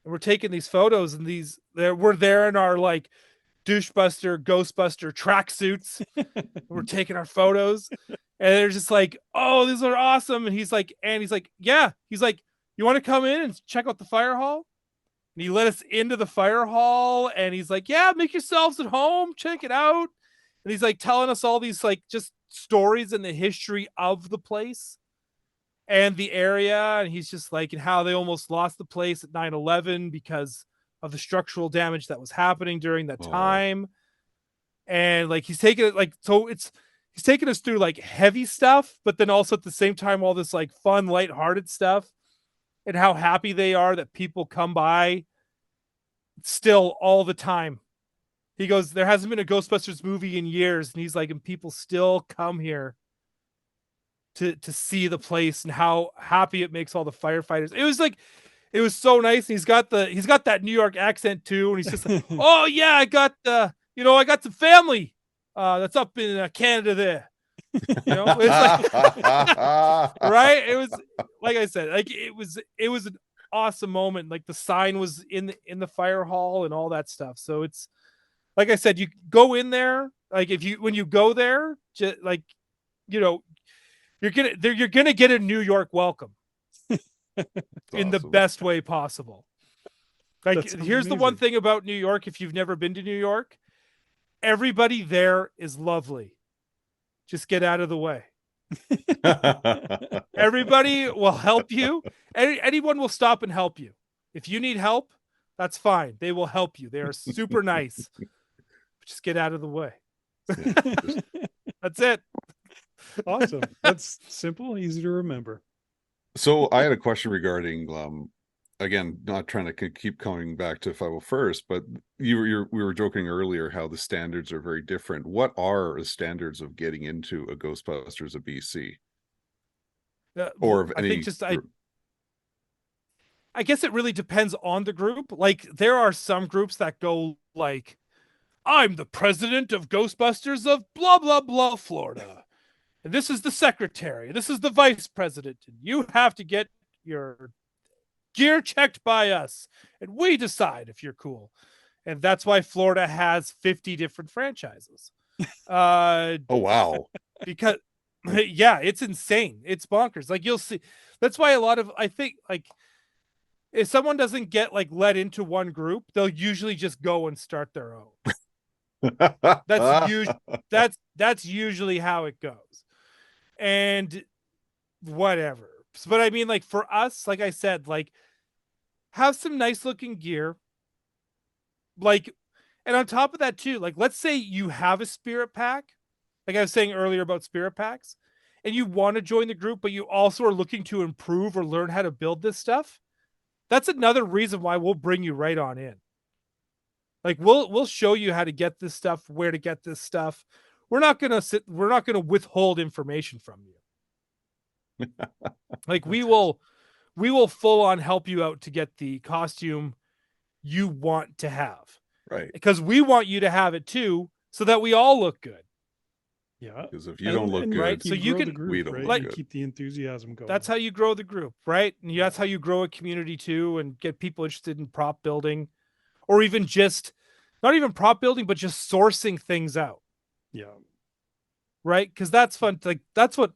and we're taking these photos, and we're there in our like douchebuster, Ghostbuster tracksuits. We're taking our photos, and they're just like, "Oh, these are awesome!" And he's like, "Yeah." He's like, "You want to come in and check out the fire hall?" And he let us into the fire hall, and he's like, "Yeah, make yourselves at home, check it out." And he's like telling us all these like just stories in the history of the place and the area. And he's just like, and how they almost lost the place at 9/11 because of the structural damage that was happening during that time. And like he's taking it like, so he's taking us through like heavy stuff, but then also at the same time all this like fun, lighthearted stuff, and how happy they are that people come by still all the time. He goes, there hasn't been a Ghostbusters movie in years, and he's like, and people still come here to see the place, and how happy it makes all the firefighters. It was like, it was so nice. And he's got that New York accent too, and he's just like, "Oh yeah, I got some family that's up in Canada there." You know, it's like right. It was like I said, like it was an awesome moment. Like the sign was in the fire hall and all that stuff. So it's like I said, you go in there. Like when you go there, just like, you know, you're gonna get a New York welcome in the best way possible. Like here's the one thing about New York: if you've never been to New York, everybody there is lovely. Just get out of the way. Everybody will help you. Anyone will stop and help you. If you need help, that's fine. They will help you. They are super nice. Just get out of the way. That's it. Awesome. That's simple, easy to remember. So I had a question regarding, again, not trying to keep coming back to 501st, but we were joking earlier how the standards are very different. What are the standards of getting into a Ghostbusters of BC? Or of any? I guess it really depends on the group. Like there are some groups that go like, "I'm the president of Ghostbusters of blah blah blah Florida, and this is the secretary, this is the vice president, and you have to get your gear checked by us, and we decide if you're cool." And that's why Florida has 50 different franchises. Oh wow. Because yeah, it's insane. It's bonkers. Like you'll see. That's why I think like if someone doesn't get like let into one group, they'll usually just go and start their own. That's usually how it goes. And whatever. But I mean, like for us, like I said, like have some nice looking gear. Like, and on top of that too, like let's say you have a spirit pack, like I was saying earlier about spirit packs, and you want to join the group, but you also are looking to improve or learn how to build this stuff. That's another reason why we'll bring you right on in. Like we'll show you how to get this stuff, where to get this stuff. We're not gonna withhold information from you. Like we will full on help you out to get the costume you want to have. Right. Because we want you to have it too, so that we all look good. Yeah. Because if you don't look good, right, so you can we don't right? look You good. keep the enthusiasm going. That's how you grow the group, right? And that's how you grow a community too, and get people interested in prop building, or even just not even prop building, but just sourcing things out. Yeah. Right? Because that's fun. Like that's what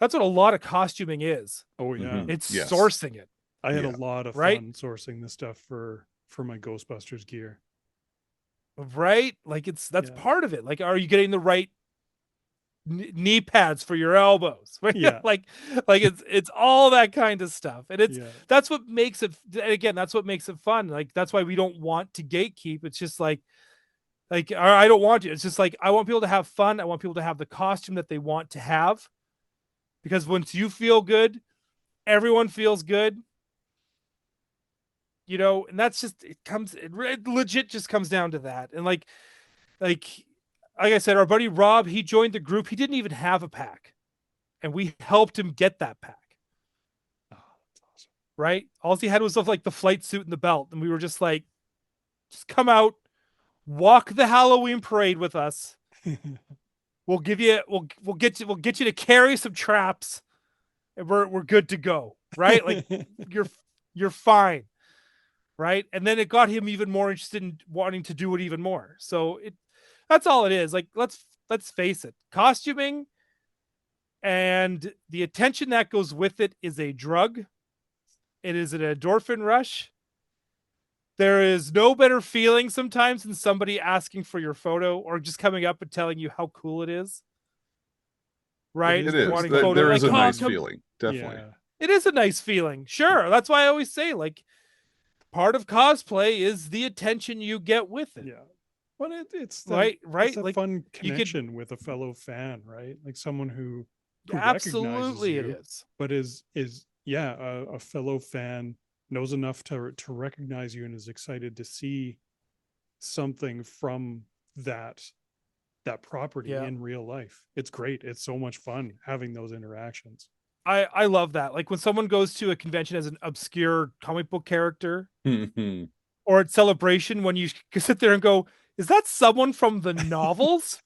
a lot of costuming is. Oh yeah. Mhm. It's Yes. sourcing it. I had Yeah. a lot of Right? fun sourcing the stuff for my Ghostbusters gear. Right? Like that's Yeah. part of it. Like, are you getting the right knee pads for your elbows? Yeah. like it's all that kind of stuff. And Yeah. that's what makes it, and again, that's what makes it fun. Like that's why we don't want to gatekeep. It's just like I don't want to. It's just like I want people to have fun. I want people to have the costume that they want to have. Because once you feel good, everyone feels good. You know, and that's just it legit just comes down to that. And like I said, our buddy Rob, he joined the group. He didn't even have a pack, and we helped him get that pack. Oh, that's awesome. Right? All he had was like the flight suit and the belt, and we were just like, just come out, walk the Halloween parade with us. We'll get you to carry some traps, and we're good to go. right? Like you're fine, right? And then it got him even more interested in wanting to do it even more. So that's all it is. Like let's face it, costuming and the attention that goes with it is a drug. It is an endorphin rush. There is no better feeling sometimes than somebody asking for your photo or just coming up and telling you how cool it is. Right? It is. Wanting There photos, is a like, nice come. feeling, definitely. Yeah. It is a nice feeling. Sure. That's why I always say, like, part of cosplay is the attention you get with it. Yeah. Well, it's Right. it's a Like fun you could, connection with a fellow fan, right? Like someone who absolutely it recognizes is. you, but is a fellow fan, knows enough to recognize you and is excited to see something from that property Yeah. in real life. It's great. It's so much fun having those interactions. I love that. Like when someone goes to a convention as an obscure comic book character Mhm. or at Celebration, when you sit there and go, is that someone from the novels?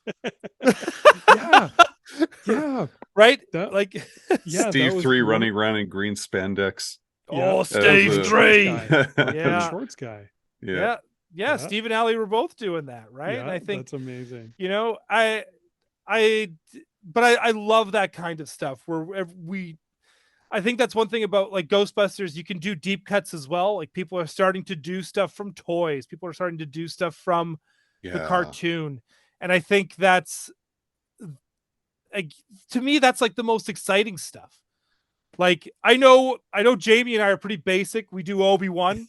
Yeah. Yeah. Right? That, Like, yeah, that Steve was 3 one- running around in green spandex. Yeah, oh, that was Steve the 3. shorts guy. The Yeah. shorts guy. Yeah. Yeah. Steve and Allie were both doing that. Right. Yeah, And I think, that's amazing. you know, I love that kind of stuff where I think that's one thing about like Ghostbusters. You can do deep cuts as well. Like people are starting to do stuff from toys. People are starting to do stuff from the cartoon. And I think that's, like, to me, that's like the most exciting stuff. Like I know Jamie and I are pretty basic. We do Obi-Wan.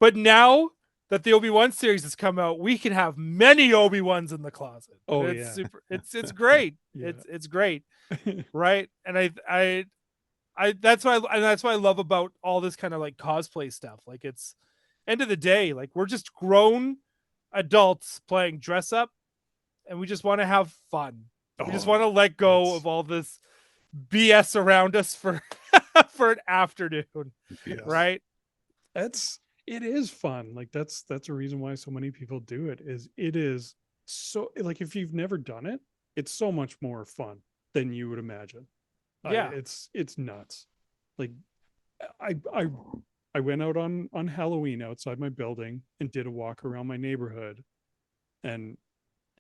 But now that the Obi-Wan series has come out, we can have many Obi-Wans in the closet. Oh, it's yeah. super. It's great. Yeah. It's great, right? And I that's why I love about all this kind of like cosplay stuff. Like it's end of the day, like we're just grown adults playing dress up, and we just want to have fun. We just want to let go of all this BS around us for for an afternoon, Yes. right? It is fun. Like that's a reason why so many people do it. It is so, like, if you've never done it, it's so much more fun than you would imagine. Yeah. It's nuts. Like I went out on Halloween outside my building and did a walk around my neighborhood, and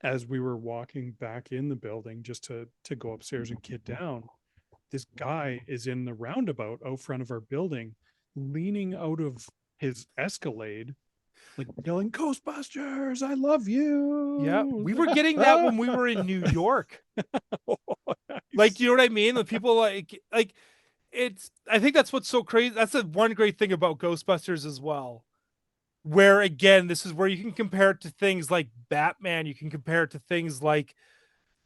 as we were walking back in the building just to go upstairs and get down, this guy is in the roundabout out front of our building, leaning out of his Escalade, like yelling, "Ghostbusters, I love you." Yeah, we were getting that when we were in New York. Like, you know what I mean? The people like it's, I think that's what's so crazy. That's the one great thing about Ghostbusters as well. Where again, this is where you can compare it to things like Batman. You can compare it to things like,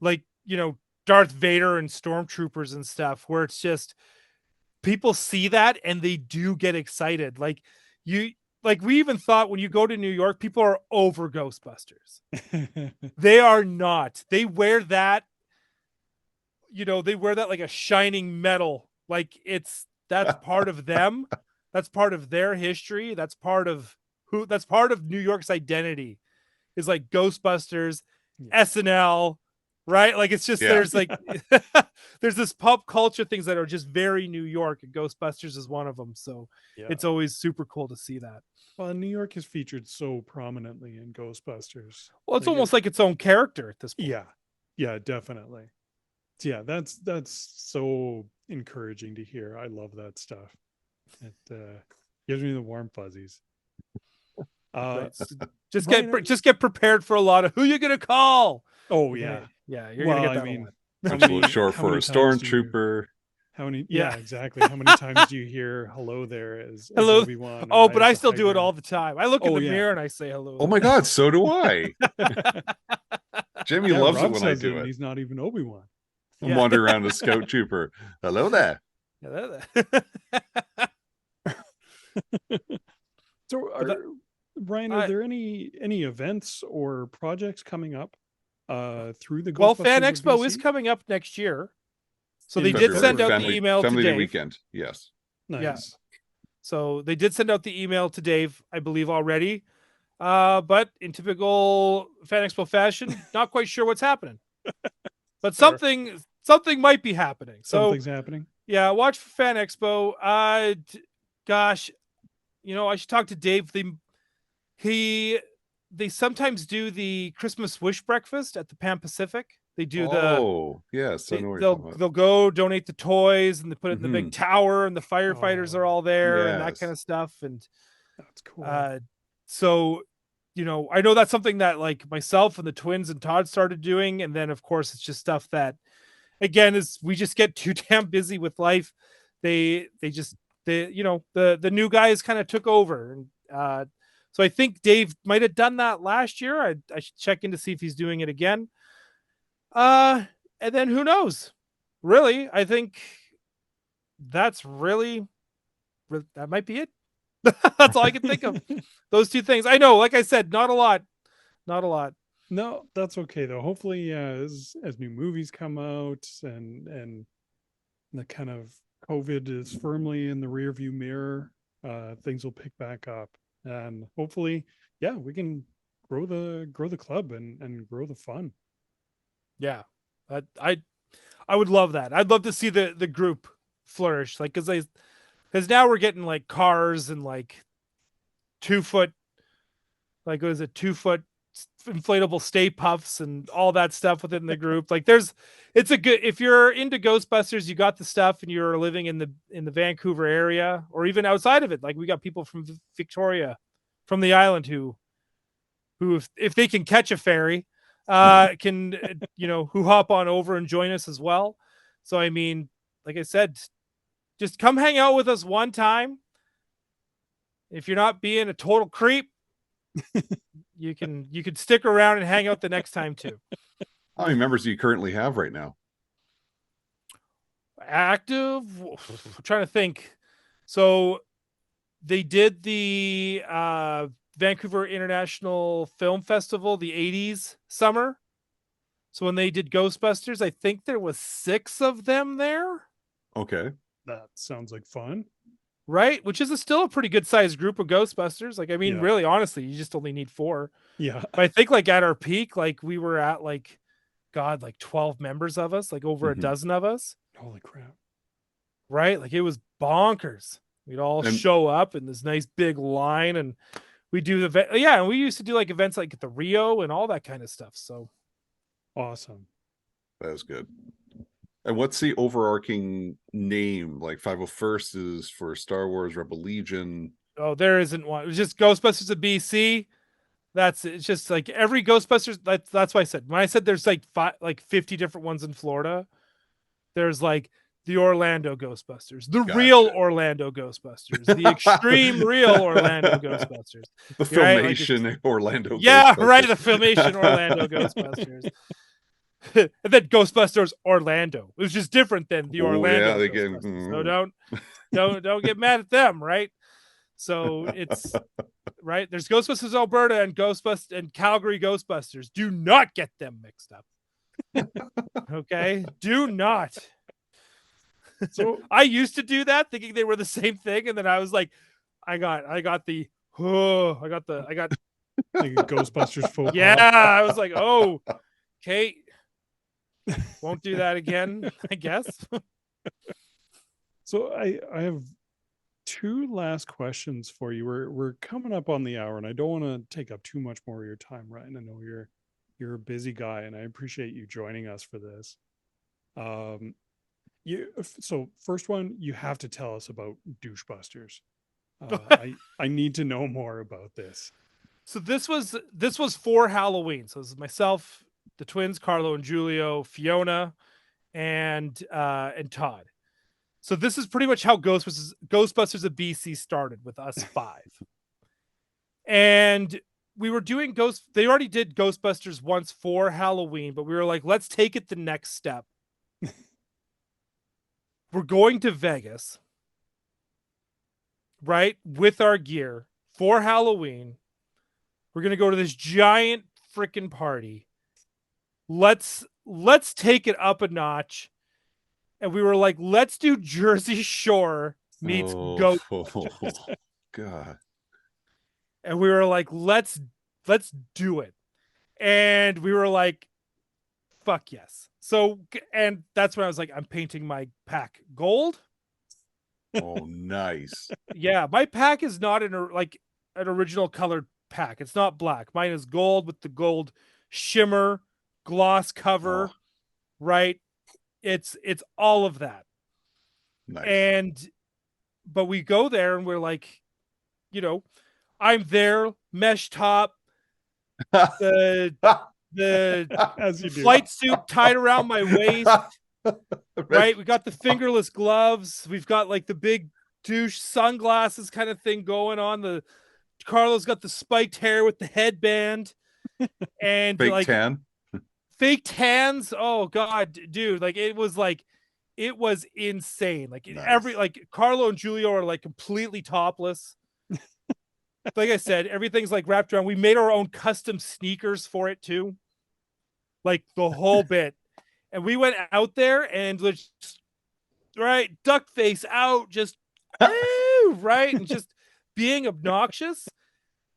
you know, Darth Vader and Stormtroopers and stuff, where it's just people see that and they do get excited. Like we even thought when you go to New York, people are over Ghostbusters. They are not. They wear that, you know, they wear that like a shining metal. Like that's part of them. That's part of their history. That's part of New York's identity, is like Ghostbusters, SNL, right? Like it's just there's like there's this pop culture things that are just very New York, and Ghostbusters is one of them. So it's always super cool to see that. Well, New York is featured so prominently in Ghostbusters. Well, it's almost like its own character at this point. Yeah, definitely. Yeah, that's so encouraging to hear. I love that stuff. It gives me the warm fuzzies. Just get prepared for a lot of who you're gonna call. Oh yeah, you're gonna get that. I mean, It's a little short for a stormtrooper. How many? Yeah, exactly. How many times do you hear "hello there" as hello? Obi-Wan? Oh, but I still do it all the time. I look in the mirror and I say hello. Oh my God, so do I. Jimmy loves Rob it when I says do and it. He's not even Obi-Wan. I'm wandering around a scout trooper. Hello there. So, Brian, are there any events or projects coming up through the Well, Ghostbusters Fan of Expo BC? is coming up next year. So In they did February. send out the email to Family Dave. weekend. Yes. Nice. Yeah. So they did send out the email to Dave, I believe, already. But in typical Fan Expo fashion, not quite sure what's happening. But something might be happening. So Something's happening. Yeah, watch for Fan Expo. Gosh, I should talk to Dave. They sometimes do the Christmas wish breakfast at the Pan Pacific. They do Oh, yes, I know what you're talking about. they'll go donate the toys and they put it in the big Mhm. tower and the firefighters are Oh, all there and that Yes. kind of stuff. And that's cool. so I know that's something that like myself and the twins and Todd started doing, and then of course it's just stuff that again is we just get too damn busy with life. They just the new guys kind of took over, and so I think Dave might have done that last year. I should check in to see if he's doing it again. And then who knows? Really, I think that's that might be it. That's all I can think of. Those two things. I know, like I said, not a lot. Not a lot. No, that's okay though. Hopefully, as new movies come out and the kind of COVID is firmly in the rearview mirror, things will pick back up, and hopefully, yeah, we can grow the club and grow the fun. Yeah. I would love that. I'd love to see the group flourish. Like because now we're getting like cars and like 2 foot, like what is it, 2 foot inflatable Stay Puffs and all that stuff within the group. Like it's a good, if you're into Ghostbusters, you got the stuff and you're living in the Vancouver area or even outside of it. Like we got people from Victoria, from the island who if they can catch a ferry, can who hop on over and join us as well. So I mean, like I said, just come hang out with us one time. If you're not being a total creep, you can stick around and hang out the next time too. How many members do you currently have right now? Active, I'm trying to think. So they did the Vancouver International Film Festival, the 80s summer. So when they did Ghostbusters, I think there was 6 of them there. Okay. That sounds like fun. Right? Which is still a pretty good sized group of Ghostbusters. Like, I mean, Yeah. really, honestly, you just only need 4. Yeah. But I think like at our peak, like we were at like, God, like 12 members of us, like over a dozen of us. Holy crap. Right? Like it was bonkers. We'd all And- show up in this nice big line and we do and we used to do like events like at the Rio and all that kind of stuff. So Awesome. That is good. And what's the overarching name? Like 501st is for Star Wars Rebel Legion. oh, there isn't one. It was just Ghostbusters of BC. It's just like every Ghostbusters. That's why I said when I said there's like 50 different ones in Florida. There's like the Orlando Ghostbusters, the real Orlando Ghostbusters, the extreme real Orlando Ghostbusters, The right? Filmation Orlando. Yeah, Ghostbusters. right. The Filmation Orlando Ghostbusters. And then Ghostbusters Orlando. It was just different than the Orlando. Yeah, they Ghostbusters. So don't get mad at them, right? So it's right. There's Ghostbusters Alberta and Ghostbusters and Calgary Ghostbusters. Do not get them mixed up. Okay, do not. So I used to do that, thinking they were the same thing, and then I was like, I got the Like Ghostbusters folk. yeah. I was like, oh, Kate, won't do that again, I guess. So I have 2 last questions for you. We're coming up on the hour, and I don't want to take up too much more of your time, Ryan. I know you're a busy guy, and I appreciate you joining us for this. So first one, you have to tell us about Douchebusters. I need to know more about this. So this was for Halloween. So this is myself, the twins, Carlo and Julio, Fiona, and Todd. So this is pretty much how Ghostbusters of BC started with us 5. And we were doing they already did Ghostbusters once for Halloween, but we were like, let's take it the next step. We're going to Vegas, right? With our gear for Halloween. We're going to go to this giant freaking party. Let's take it up a notch. And we were like, let's do Jersey Shore meets Ghost. God. And we were like, let's do it. And we were like, fuck yes. So, and that's when I was like, I'm painting my pack gold. Oh, nice. Yeah, my pack is not like an original colored pack. It's not black. Mine is gold with the gold shimmer, gloss cover, Oh, right? It's all of that. nice. And but we go there and we're like, I'm there, mesh top, the As you do. flight suit tied around my waist, right? We got the fingerless gloves. We've got like the big douche sunglasses kind of thing going on. The Carlos got the spiked hair with the headband and Fake like tan. fake tans. Oh god, dude, like it was insane. Like Nice. like Carlo and Julio are like completely topless. Like I said, everything's like wrapped around. We made our own custom sneakers for it too. Like the whole bit. And we went out there and just right, duck face out, just right, and just being obnoxious.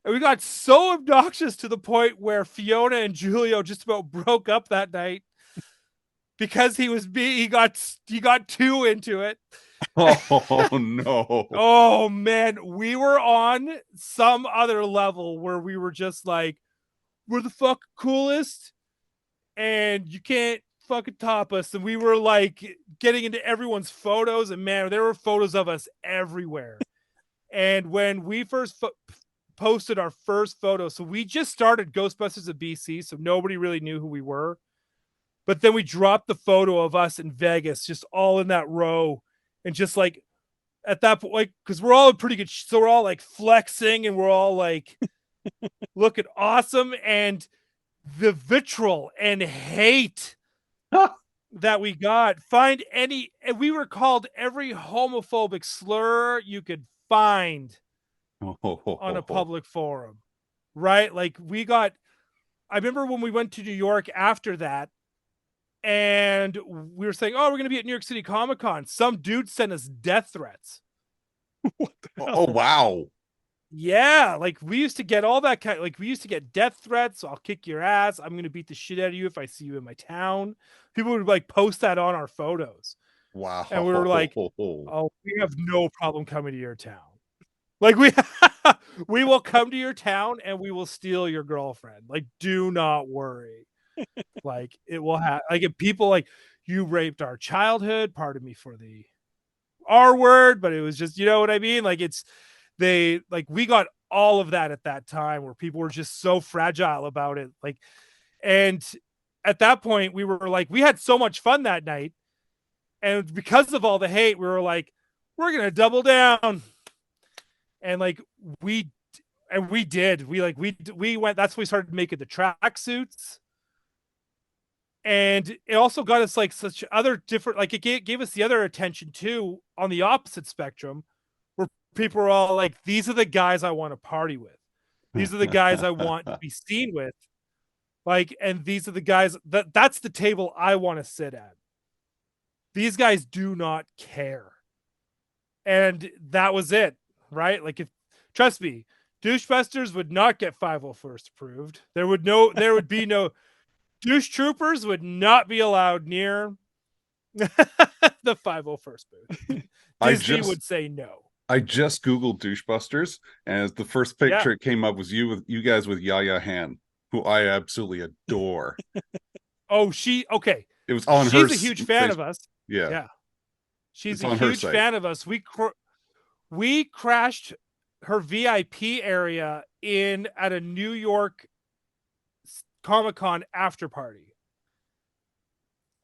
And we got so obnoxious to the point where Fiona and Julio just about broke up that night because he got too into it. Oh no. Oh man, we were on some other level where we were just like, we're the fuck coolest and you can't fucking top us. And we were like getting into everyone's photos, and man, there were photos of us everywhere. And when we first posted our first photo, so we just started Ghostbusters of BC, so nobody really knew who we were. But then we dropped the photo of us in Vegas, just all in that row, and just like at that point, like, because we're all in pretty good, so we're all like flexing and we're all like looking awesome, and the vitriol and hate that we got, and we were called every homophobic slur you could find on a public forum, right? Like I remember when we went to New York after that, and we were saying, oh, we're going to be at New York City Comic Con. Some dude sent us death threats. Oh wow. Yeah, like we used to get all that kind, like we used to get death threats. I'll kick your ass. I'm going to beat the shit out of you if I see you in my town. People would like post that on our photos. Wow. And we were like, oh, we have no problem coming to your town. Like we will come to your town and we will steal your girlfriend. Like, do not worry. Like it will have, like, if people like, you raped our childhood, pardon me for the R word, but it was just, you know what I mean? Like we got all of that at that time where people were just so fragile about it. Like, and at that point we were like, we had so much fun that night. And because of all the hate, we were like, we're going to double down. And like, we did, we went, that's when we started making the track suits. And it also got us like such other different, like it gave us the other attention too on the opposite spectrum, where people were all like, these are the guys I want to party with. These are the guys I want to be seen with. Like, and these are the guys that's the table I want to sit at. These guys do not care. And that was it, right? Like, trust me, Douchebusters would not get 501st approved. There would be no douche troopers would not be allowed near the 501st booth. Disney would say no. I just Googled Douchebusters, and the first picture it came up was you guys with Yaya Han, who I absolutely adore. Oh, okay. It was on her. She's a huge fan of us. Yeah. She's a huge fan of us. We crashed her VIP area at a New York Comic-Con after party.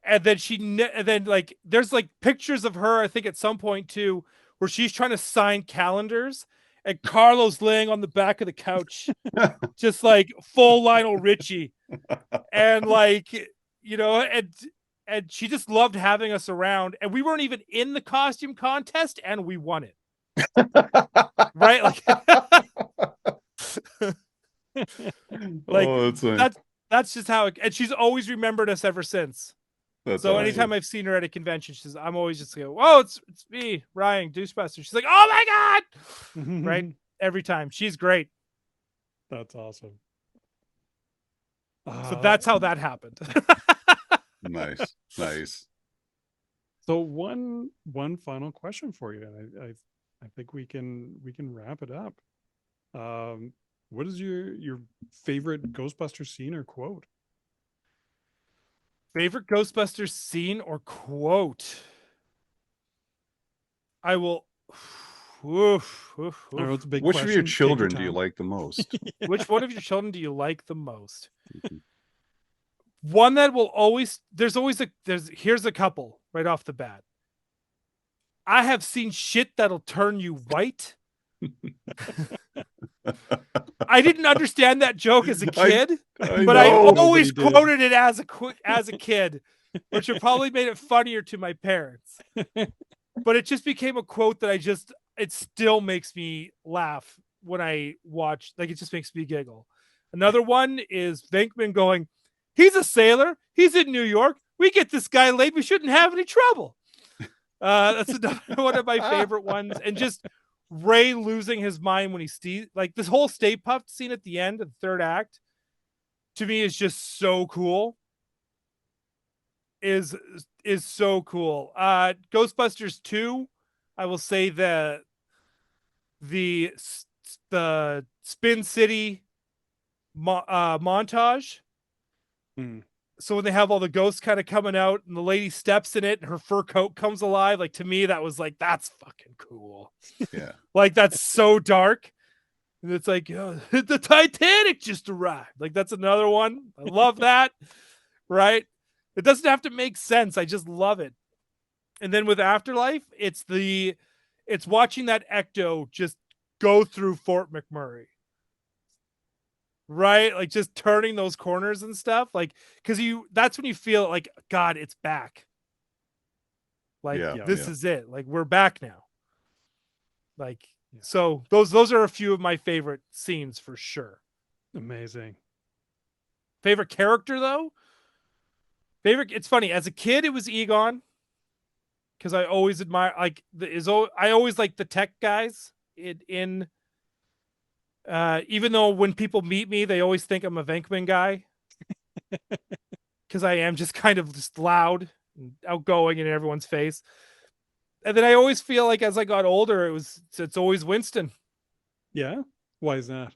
And then like there's like pictures of her, I think at some point too, where she's trying to sign calendars and Carlos laying on the back of the couch, just like full Lionel Richie. And like, you know, and she just loved having us around, and we weren't even in the costume contest and we won it. Right? Like, that's just how and she's always remembered us ever since. That's so awesome. Anytime I've seen her at a convention, I'm always just go, oh, it's me, Ryan, Douchebuster. She's like, oh my God. Right? Every time. She's great. That's awesome. So that's how that happened. Nice. So one final question for you, and I think we can wrap it up. What is your favorite Ghostbusters scene or quote? Favorite Ghostbusters scene or quote? I will. I know it's a big Which of your question. Take children do you time. like the most? Which one of your children do you like the most? One that will always. Here's a couple right off the bat. I have seen shit that'll turn you white. I didn't understand that joke as a kid, but I always quoted it as a kid, which have probably made it funnier to my parents. But it just became a quote that it still makes me laugh when I watch. Like, it just makes me giggle. Another one is Venkman going, "He's a sailor. He's in New York. We get this guy late. We shouldn't have any trouble." That's another one of my favorite ones. And just Ray losing his mind when like this whole Stay Puft scene at the end of the third act, to me, is just so cool. Is so cool. Ghostbusters 2, I will say the Spin City montage. So when they have all the ghosts kind of coming out and the lady steps in it and her fur coat comes alive, like, to me, that was like, that's fucking cool. Yeah. Like, that's so dark. And it's like, the Titanic just arrived. Like, that's another one. I love that. Right? It doesn't have to make sense. I just love it. And then with Afterlife, it's watching that Ecto just go through Fort McMurray. Right? Like, just turning those corners and stuff. Like, because that's when you feel like, God, it's back. Like, this is it. Like, we're back now. Like, so those are a few of my favorite scenes for sure. Amazing. Favorite character though? It's funny. As a kid, it was Egon. Because I always admire, like, I always like the tech guys in even though when people meet me, they always think I'm a Venkman guy. Because I am just kind of just loud and outgoing in everyone's face. And then I always feel like as I got older, it's always Winston. Yeah? Why is that?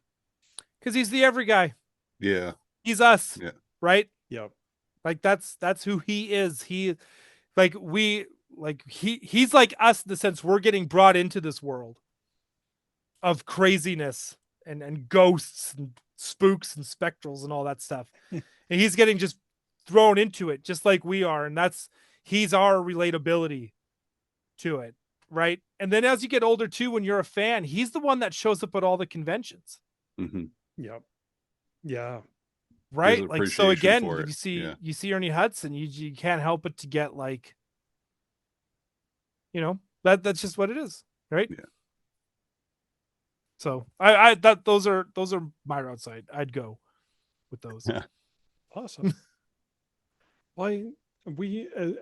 Because he's the every guy. Yeah. He's us. Yeah. Right? Yep. Like, that's who he is. He's like us in the sense we're getting brought into this world of craziness and ghosts and spooks and spectrals and all that stuff. And he's getting just thrown into it just like we are. And he's our relatability to it. Right. And then as you get older too, when you're a fan, he's the one that shows up at all the conventions. Mm-hmm. Yep. Yeah. Right. Like, so again, you see Ernie Hudson, you can't help but to get like, that's just what it is. Right. Yeah. So those are my routes. I'd go with those. Yeah. Awesome. Well,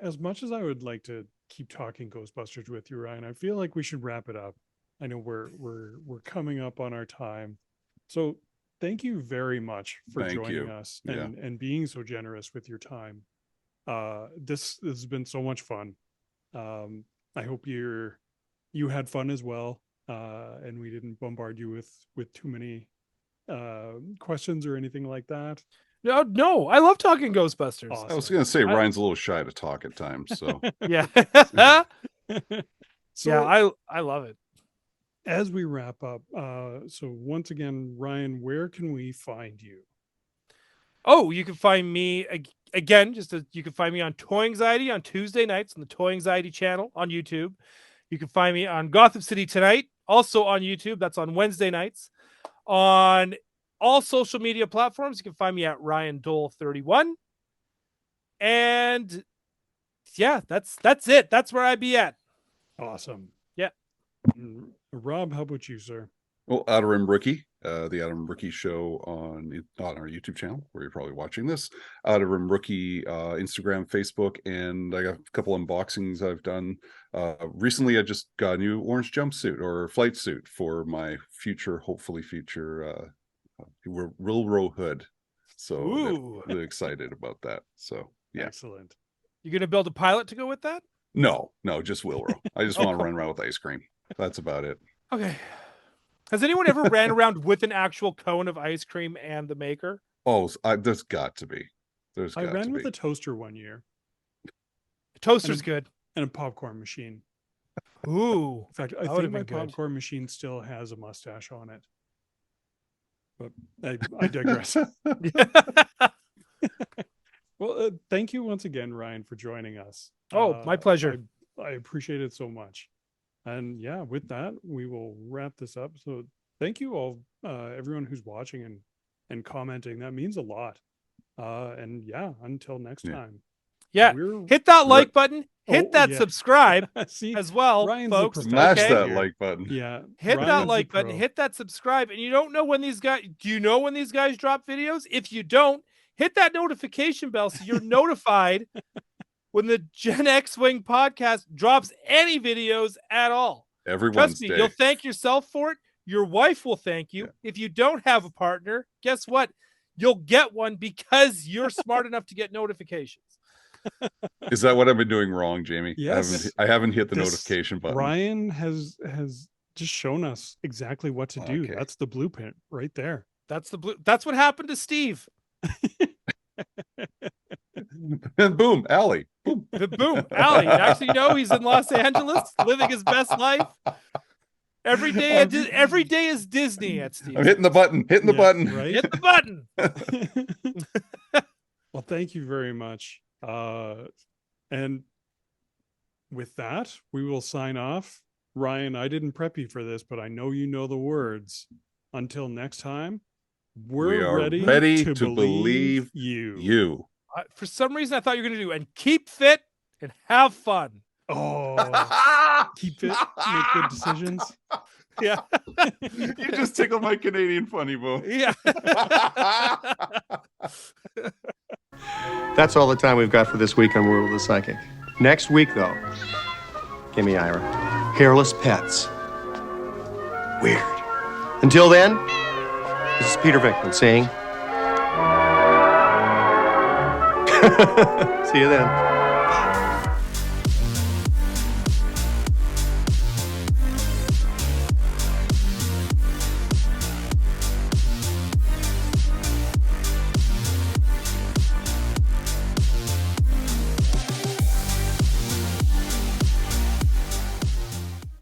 as much as I would like to keep talking Ghostbusters with you, Ryan, I feel like we should wrap it up. I know we're coming up on our time. So thank you very much for joining us and being so generous with your time. This has been so much fun. I hope you had fun as well. And we didn't bombard you with too many questions or anything like that. No, I love talking Ghostbusters. Awesome. I was going to say Ryan's a little shy to talk at times, so yeah. I love it. As we wrap up, so once again, Ryan, where can we find you? Oh, you can find me again. You can find me on Toy Anxiety on Tuesday nights on the Toy Anxiety channel on YouTube. You can find me on Gotham City Tonight, also on YouTube. That's on Wednesday nights. On all social media platforms, you can find me at Ryan Doell 31. And yeah, that's it. That's where I be at. Awesome. Yeah. Rob, how about you, sir? Well, Outer Rim Rookie, the Outer Rim Rookie show on our YouTube channel, where you're probably watching this. Outer Rim Rookie, Instagram, Facebook, and I got a couple unboxings I've done. Recently, I just got a new orange jumpsuit or flight suit for my hopefully future Real Row hood. So really excited about that. So yeah. Excellent. You gonna build a pilot to go with that? No, just Wilro. I just Oh, want to cool. run around with ice cream. That's about it. Okay. Has anyone ever ran around with an actual cone of ice cream and the maker? Oh, there's got to be. I ran with a toaster one year The toaster's good. and a popcorn machine. Ooh. In fact, I That would've think my been good. popcorn machine still has a mustache on it. But I digress. Well, thank you once again, Ryan, for joining us. Oh, my pleasure. I appreciate it so much. And yeah, with that, we will wrap this up. So thank you all, everyone who's watching and commenting. That means a lot. And yeah, until next time. Yeah. We're- Hit that like button. Hit Oh, that yeah. subscribe See, as well, Ryan's the folks. professional. Smash Okay? that here. like button. Yeah. Hit Ryan's that the like button, pro. hit that subscribe, and you don't know when these guys do you know when these guys drop videos? If you don't, hit that notification bell so you're notified when the Gen X Wing podcast drops any videos at all. Every Trust Wednesday. me, you'll thank yourself for it. Your wife will thank you. If you don't have a partner, guess what? You'll get one because you're smart enough to get notifications. Is that what I've been doing wrong, Jamie? Yes. I haven't hit the This- notification button. Ryan has just shown us exactly what to do. Okay. That's the blueprint right there. That's what happened to Steve. And boom, Allie. Boom. Boom, Allie. Actually, no, he's in Los Angeles, living his best life. Every day is Disney at Steve. I'm hitting the button. Hitting the Yeah, button. right? Hit the button. Well, thank you very much. And with that, we will sign off. Ryan, I didn't prep you for this, but I know you know the words. Until next time, We we're are ready, ready to, to believe believe you. You. For some reason, I thought you were going to do and keep fit and have fun. Oh, keep fit, make good decisions. Yeah. You just tickled my Canadian funny bone. Yeah. That's all the time we've got for this week on World of the Psychic. Next week, though, give me Ira. Hairless pets. Weird. Until then, this is Peter Venkman saying, see you then.